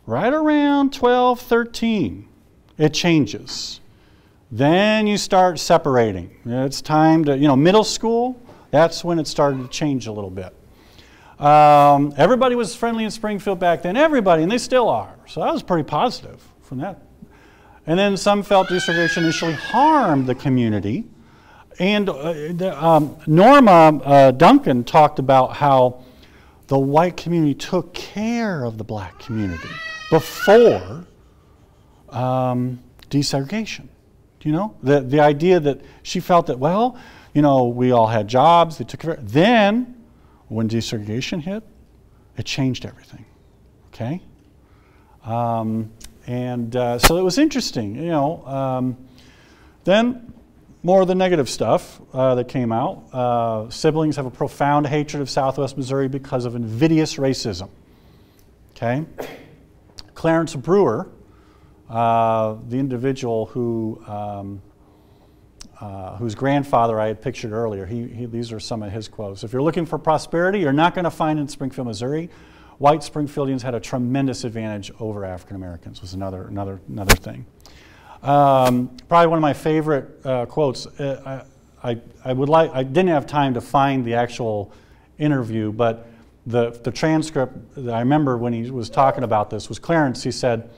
right around 12, 13, it changes. Then you start separating. It's time to, middle school, that's when it started to change a little bit. Everybody was friendly in Springfield back then, everybody, and they still are. So that was pretty positive from that. And then some felt desegregation initially harmed the community. And Norma Duncan talked about how the white community took care of the black community before desegregation. You know, the idea that she felt that, well, we all had jobs, they took care of it. Then, when desegregation hit, it changed everything, okay? So it was interesting, Then, more of the negative stuff that came out. Siblings have a profound hatred of Southwest Missouri because of invidious racism, okay? Clarence Brewer, the individual whose grandfather I had pictured earlier, these are some of his quotes. If you're looking for prosperity, you're not going to find it in Springfield, Missouri. White Springfieldians had a tremendous advantage over African Americans, was another thing. Probably one of my favorite quotes. I didn't have time to find the actual interview, but the transcript that I remember when he was talking about this was Clarence. He said,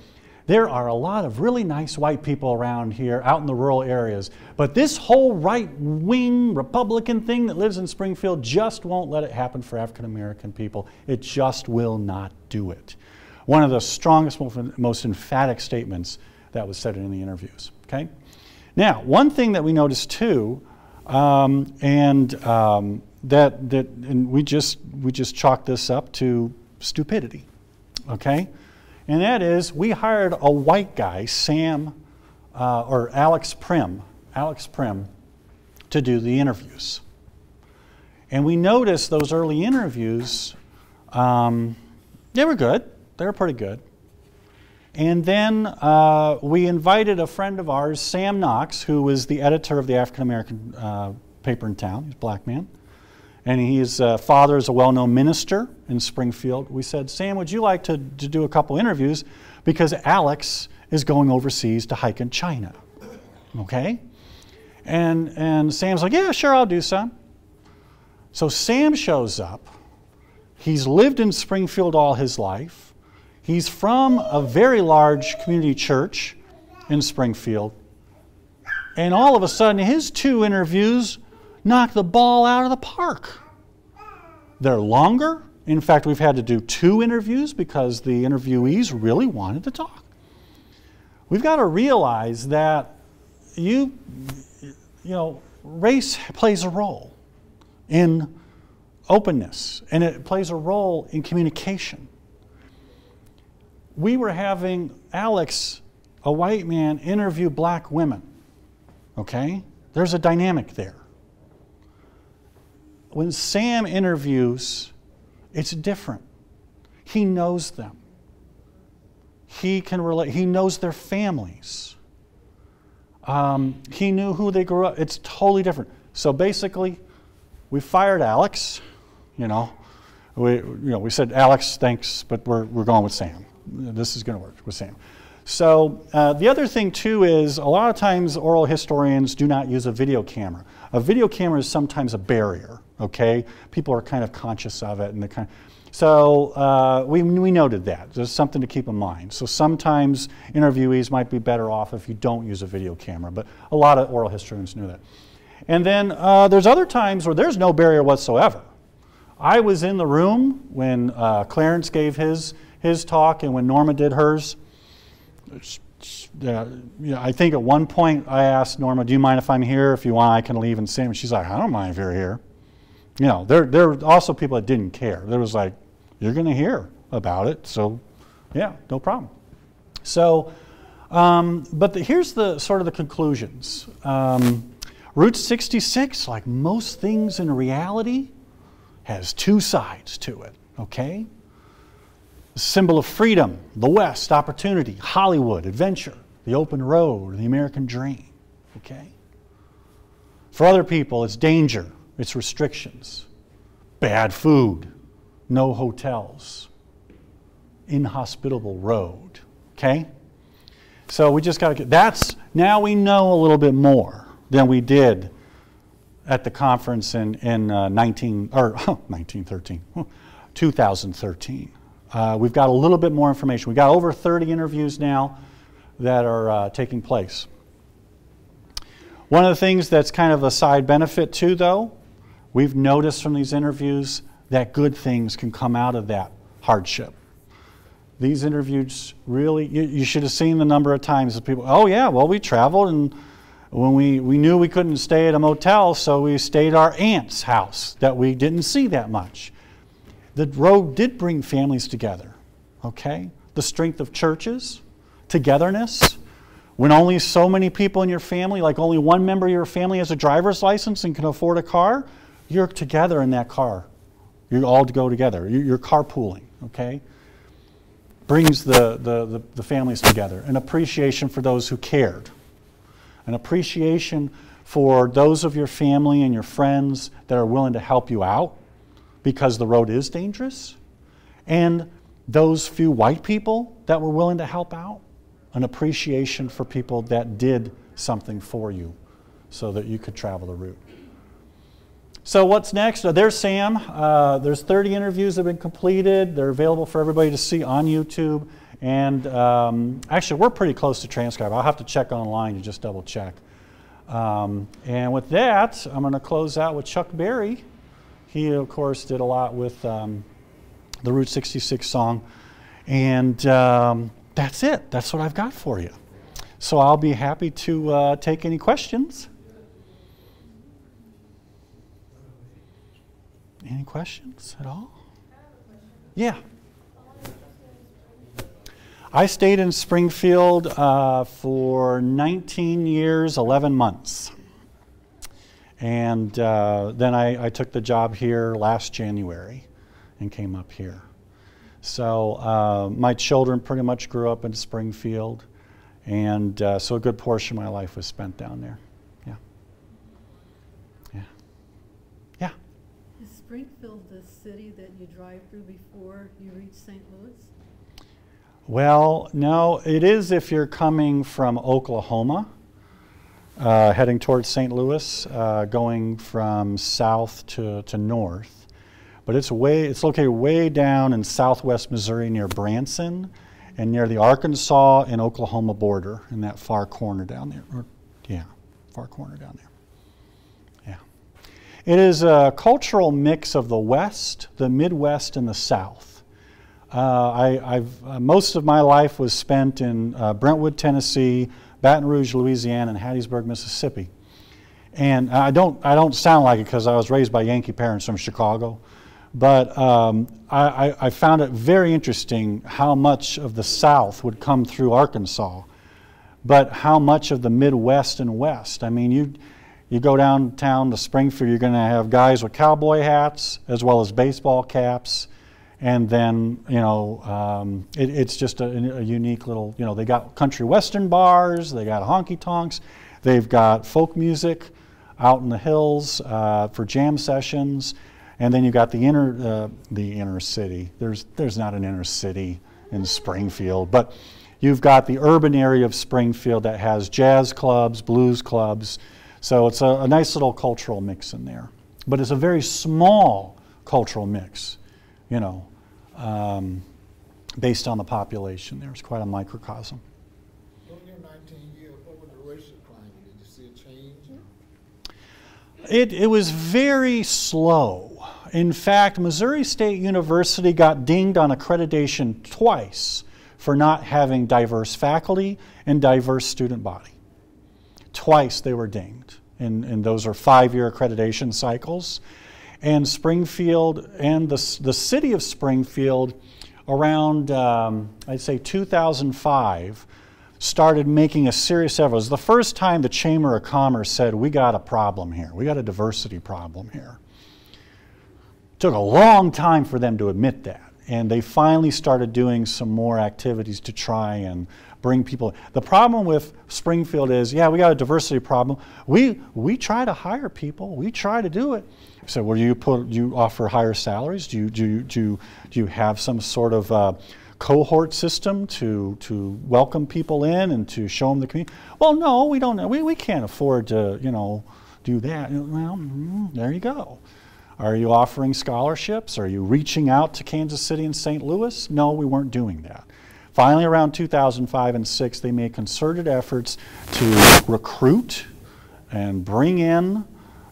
"There are a lot of really nice white people around here out in the rural areas, but this whole right-wing Republican thing that lives in Springfield just won't let it happen for African American people. It just will not do it." One of the strongest, most emphatic statements that was said in the interviews, okay? Now, one thing that we noticed too, and we just chalked this up to stupidity, okay? And that is, we hired a white guy, Alex Prim, to do the interviews. And we noticed those early interviews, they were good. They were pretty good. And then we invited a friend of ours, Sam Knox, who was the editor of the African American paper in town. He's a black man. And his father is a well-known minister in Springfield. We said, Sam, would you like to do a couple interviews? Because Alex is going overseas to hike in China. Okay? And Sam's like, yeah, sure, I'll do some. So Sam shows up. He's lived in Springfield all his life. He's from a very large community church in Springfield. And all of a sudden, his 2 interviews knock the ball out of the park. They're longer. In fact, we've had to do 2 interviews because the interviewees really wanted to talk. We've got to realize that race plays a role in openness, and it plays a role in communication. We were having Alex, a white man, interview black women. Okay? There's a dynamic there. When Sam interviews, it's different. He knows them. He can relate. He knows their families. He knew who they grew up. It's totally different. So basically, we fired Alex. We said, Alex, thanks, but we're going with Sam. This is going to work with Sam. So the other thing too is a lot of times oral historians do not use a video camera. A video camera is sometimes a barrier. Okay, people are kind of conscious of it, and so we noted that. There's something to keep in mind. So sometimes interviewees might be better off if you don't use a video camera, but a lot of oral historians knew that. And then there's other times where there's no barrier whatsoever. I was in the room when Clarence gave his talk and when Norma did hers. I think at one point I asked Norma, do you mind if I'm here? If you want, I can leave and sing. And she's like, I don't mind if you're here. There were also people that didn't care. There was like, you're going to hear about it, so yeah, no problem. So, but here's the sort of the conclusions. Route 66, like most things in reality, has 2 sides to it, okay? The symbol of freedom, the West, opportunity, Hollywood, adventure, the open road, the American dream, okay? For other people, it's danger, it's restrictions, bad food, no hotels, inhospitable road, okay? So we just got to get, now we know a little bit more than we did at the conference in 2013. We've got a little bit more information. We've got over 30 interviews now that are taking place. One of the things that's kind of a side benefit too, though, we've noticed from these interviews that good things can come out of that hardship. These interviews really, you should have seen the number of times that people, oh yeah, well we traveled and when we knew we couldn't stay at a motel, so we stayed at our aunt's house that we didn't see that much. The road did bring families together, okay? The strength of churches, togetherness. When only so many people in your family, like only one member of your family has a driver's license and can afford a car, you're together in that car. You all go together. You're carpooling, okay? Brings the families together. An appreciation for those who cared. An appreciation for those of your family and your friends that are willing to help you out because the road is dangerous. And those few white people that were willing to help out. An appreciation for people that did something for you so that you could travel the route. So what's next? There's Sam. There's 30 interviews that have been completed. They're available for everybody to see on YouTube. And actually, we're pretty close to transcribe. I'll have to check online to just double check. And with that, I'm going to close out with Chuck Berry. He, of course, did a lot with the Route 66 song. And that's it. That's what I've got for you. So I'll be happy to take any questions. Any questions at all? Yeah. I stayed in Springfield for 19 years, 11 months. And then I took the job here last January and came up here. So my children pretty much grew up in Springfield, and so a good portion of my life was spent down there. Yeah. Yeah. Yeah. Is Springfield the city that you drive through before you reach St. Louis? Well, no, it is if you're coming from Oklahoma, heading towards St. Louis, going from south to north. But it's located way down in southwest Missouri near Branson and near the Arkansas and Oklahoma border in that far corner down there. Far corner down there. Yeah. It is a cultural mix of the West, the Midwest, and the South. Most of my life was spent in Brentwood, Tennessee, Baton Rouge, Louisiana, and Hattiesburg, Mississippi. And I don't sound like it because I was raised by Yankee parents from Chicago. But I found it very interesting how much of the South would come through Arkansas, but how much of the Midwest and West. I mean, you go downtown to Springfield, you're going to have guys with cowboy hats as well as baseball caps, and then, you know, it's just a unique little, you know, they got country western bars, they got honky tonks, they've got folk music out in the hills for jam sessions. And then you got the inner city. There's not an inner city in Springfield, but you've got the urban area of Springfield that has jazz clubs, blues clubs. So it's a nice little cultural mix in there. But it's a very small cultural mix, you know, based on the population. There's quite a microcosm. During your 19 years, what was the racial climate? Did you see a change? It was very slow. In fact, Missouri State University got dinged on accreditation twice for not having diverse faculty and diverse student body. Twice they were dinged, and those are 5-year accreditation cycles. And Springfield and the city of Springfield around, I'd say 2005, started making a serious effort. It was the first time the Chamber of Commerce said, we got a problem here. We got a diversity problem here. It took a long time for them to admit that. And they finally started doing some more activities to try and bring people. The problem with Springfield is, yeah, we got a diversity problem. We try to hire people. We try to do it. So, well, do you offer higher salaries? Do you have some sort of cohort system to welcome people in and to show them the community? Well, no, we don't. We can't afford to, you know, do that. Well, there you go. Are you offering scholarships? Are you reaching out to Kansas City and St. Louis? No, we weren't doing that. Finally, around 2005 and 6, they made concerted efforts to recruit and bring in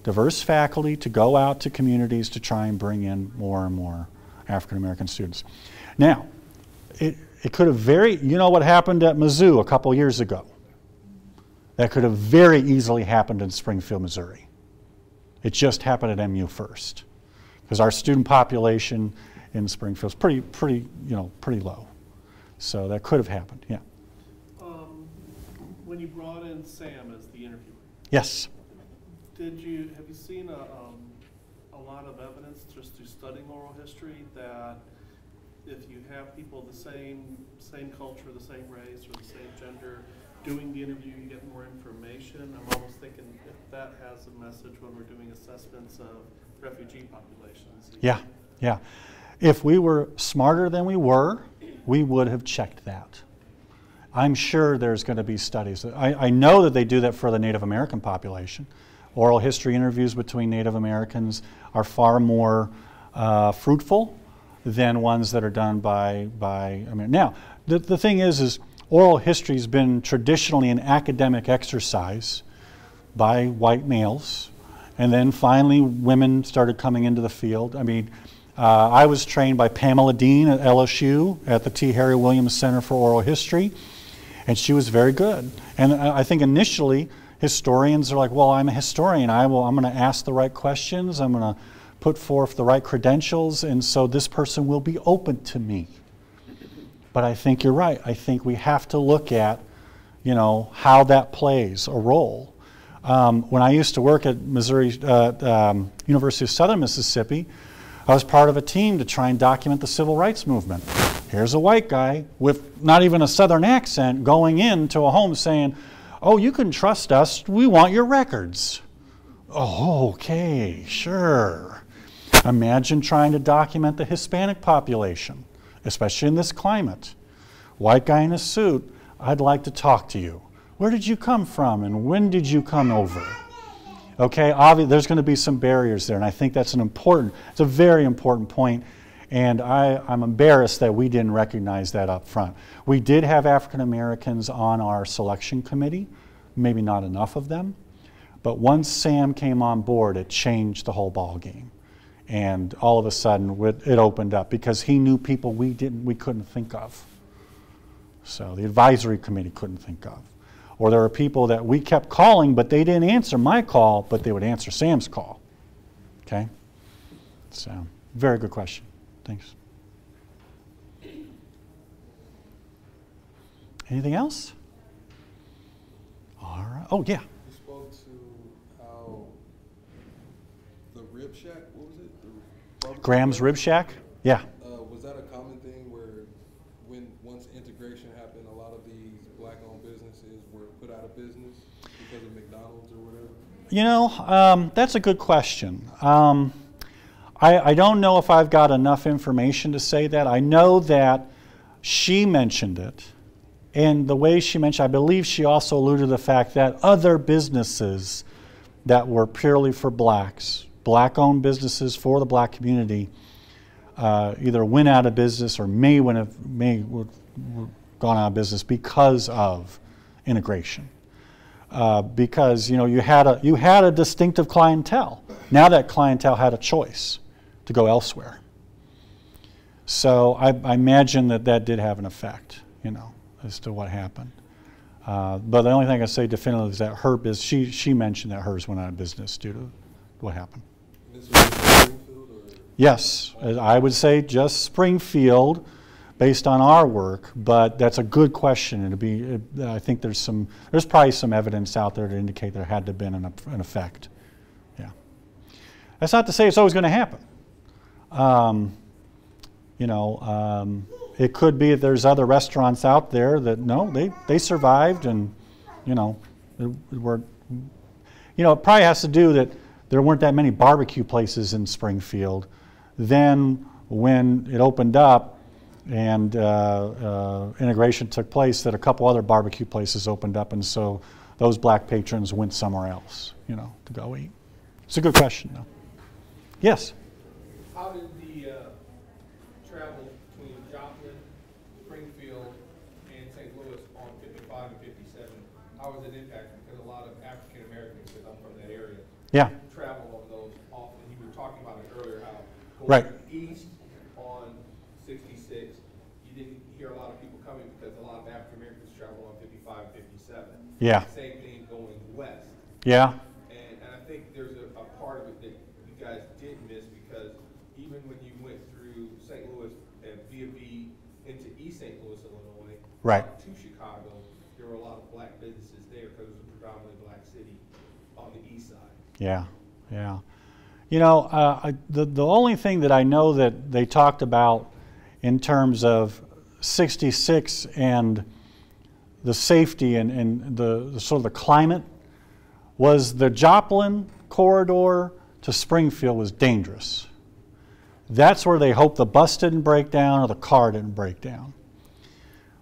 diverse faculty to go out to communities to try and bring in more and more African American students. Now, it could have you know what happened at Mizzou a couple years ago? That could have very easily happened in Springfield, Missouri. It just happened at MU first, because our student population in Springfield is pretty low. So that could have happened, yeah. When you brought in Sam as the interviewer, yes. have you seen a lot of evidence just through studying oral history that if you have people of the same culture, the same race, or the same gender doing the interview, you get more information? I'm almost thinking if that has a message when we're doing assessments of refugee populations. Yeah, yeah. If we were smarter than we were, we would have checked that. I'm sure there's going to be studies. I know that they do that for the Native American population. Oral history interviews between Native Americans are far more fruitful than ones that are done by I mean, now, the thing is oral history has been traditionally an academic exercise by white males, and then finally women started coming into the field. I mean, I was trained by Pamela Dean at LSU at the T. Harry Williams Center for Oral History, and she was very good. And I think initially historians are like, well, I'm a historian. I'm going to ask the right questions. I'm going to put forth the right credentials, and so this person will be open to me. But I think you're right. I think we have to look at, you know, how that plays a role. When I used to work at University of Southern Mississippi, I was part of a team to try and document the civil rights movement. Here's a white guy with not even a Southern accent going into a home saying, "Oh, you can trust us. We want your records." Oh, okay, sure. Imagine trying to document the Hispanic population, especially in this climate. White guy in a suit, "I'd like to talk to you. Where did you come from and when did you come over?" Okay, obviously there's going to be some barriers there, and I think that's it's a very important point, and I'm embarrassed that we didn't recognize that up front. We did have African Americans on our selection committee, maybe not enough of them, but once Sam came on board, it changed the whole ball game. And all of a sudden it opened up because he knew people we couldn't think of. So the advisory committee couldn't think of. Or there were people that we kept calling, but they didn't answer my call, but they would answer Sam's call. Okay? So, very good question. Thanks. Anything else? All right. Oh, yeah. You spoke to how the Rib Shack, what was it? Graham's Rib Shack? Yeah. Was that a common thing where once integration happened, a lot of these black-owned businesses were put out of business because of McDonald's or whatever? You know, that's a good question. I don't know if I've got enough information to say that. I know that she mentioned it, and the way she mentioned, I believe she also alluded to the fact that other businesses that were purely for blacks, black-owned businesses for the black community, either went out of business or may have gone out of business because of integration. Because you know you had a distinctive clientele. Now that clientele had a choice to go elsewhere. So I imagine that did have an effect, you know, as to what happened. But the only thing I can say definitively is that she mentioned that hers went out of business due to what happened. Yes, I would say just Springfield, based on our work. But that's a good question, and I think there's probably some evidence out there to indicate there had to have been an effect. Yeah, that's not to say it's always going to happen. You know, it could be that there's other restaurants out there that they survived, and you know, it probably has to do that there weren't that many barbecue places in Springfield. Then when it opened up and integration took place, that a couple other barbecue places opened up, and so those black patrons went somewhere else, you know, to go eat. It's a good question, though. Yes? How did the travel between Joplin, Springfield, and St. Louis on 55 and 57, how was it impacted? Because a lot of African Americans, because I'm from that area, yeah, travel on those often. You were talking about it earlier, how right east on 66, you didn't hear a lot of people coming because a lot of African Americans travel on 55 and 57. Yeah. Same thing going west. Yeah. And I think there's a part of it that you guys did miss, because even when you went through St. Louis and via B into East St. Louis, Illinois, right, to Chicago, there were a lot of black businesses there because it was a predominantly black city on the east side. Yeah, yeah. You know, the only thing that I know that they talked about in terms of 66 and the safety and the sort of the climate was the Joplin corridor to Springfield was dangerous. That's where they hoped the bus didn't break down or the car didn't break down.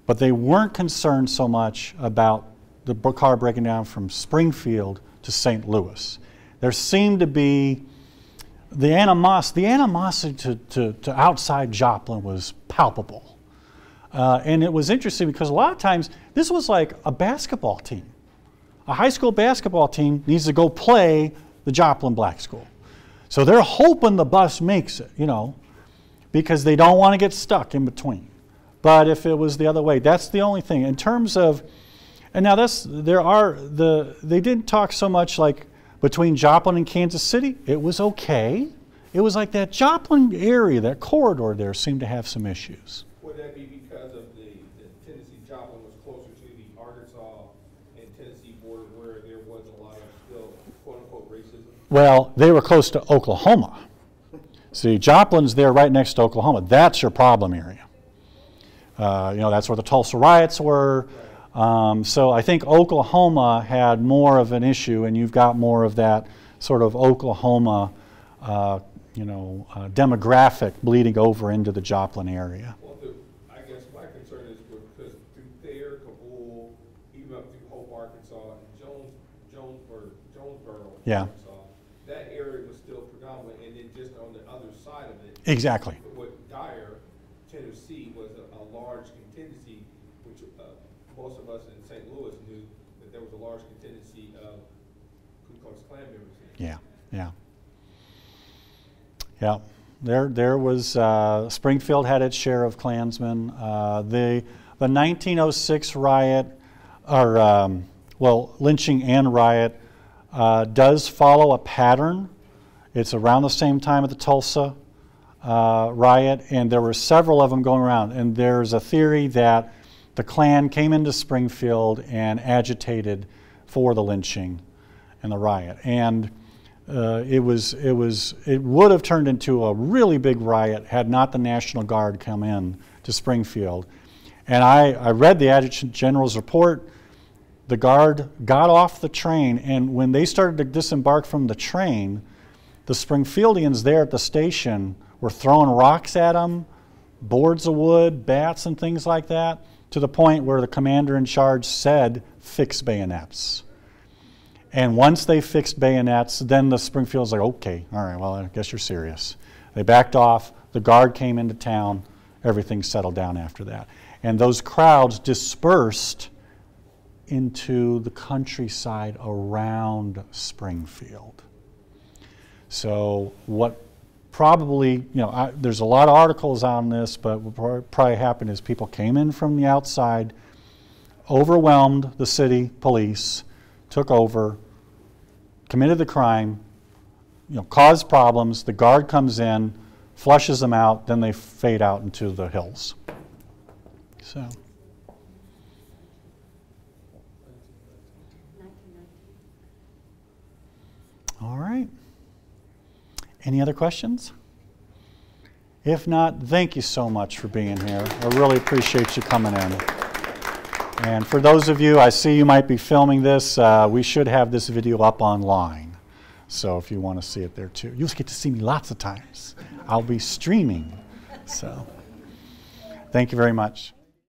But they weren't concerned so much about the car breaking down from Springfield to St. Louis. There seemed to be the animosity to outside Joplin was palpable. And it was interesting because a lot of times this was like a basketball team. A high school basketball team needs to go play the Joplin Black School. So they're hoping the bus makes it, you know, because they don't want to get stuck in between. But if it was the other way, that's the only thing. In terms of, and now they didn't talk so much like between Joplin and Kansas City. It was okay. It was like that Joplin area, that corridor there seemed to have some issues. Would that be because of the Joplin was closer to the Arkansas and Tennessee border where there was a lot of still quote-unquote racism? Well, they were close to Oklahoma. See, Joplin's there right next to Oklahoma. That's your problem area. You know, that's where the Tulsa riots were. So I think Oklahoma had more of an issue, and you've got more of that sort of Oklahoma, demographic bleeding over into the Joplin area. Well, I guess my concern is because through Thayer, Kabul, even up through Hope, Arkansas, and Jonesboro, Yeah. Arkansas, that area was still predominant, and then just on the other side of it, Exactly. what Dyer, Tennessee, was a large contingency, which most of us in St. Louis knew that there was a large contingency of Ku Klux Klan members. Yeah, yeah. Yeah, there was, Springfield had its share of Klansmen. The 1906 riot, or lynching and riot, does follow a pattern. It's around the same time at the Tulsa riot, and there were several of them going around. And there's a theory that the Klan came into Springfield and agitated for the lynching and the riot. And it would have turned into a really big riot had not the National Guard come in to Springfield. And I read the Adjutant General's report. The Guard got off the train, and when they started to disembark from the train, the Springfieldians there at the station were throwing rocks at them, boards of wood, bats and things like that, to the point where the commander in charge said, "Fix bayonets." And once they fixed bayonets, then the Springfield's like, okay, all right, well, I guess you're serious. They backed off, the Guard came into town, everything settled down after that. And those crowds dispersed into the countryside around Springfield. So what probably, there's a lot of articles on this, but what probably happened is people came in from the outside, overwhelmed the city police, took over, committed the crime, caused problems, the Guard comes in, flushes them out, then they fade out into the hills. So. All right. Any other questions? If not, thank you so much for being here. I really appreciate you coming in. And for those of you, I see you might be filming this, we should have this video up online. So if you want to see it there too. You'll get to see me lots of times. I'll be streaming. So thank you very much.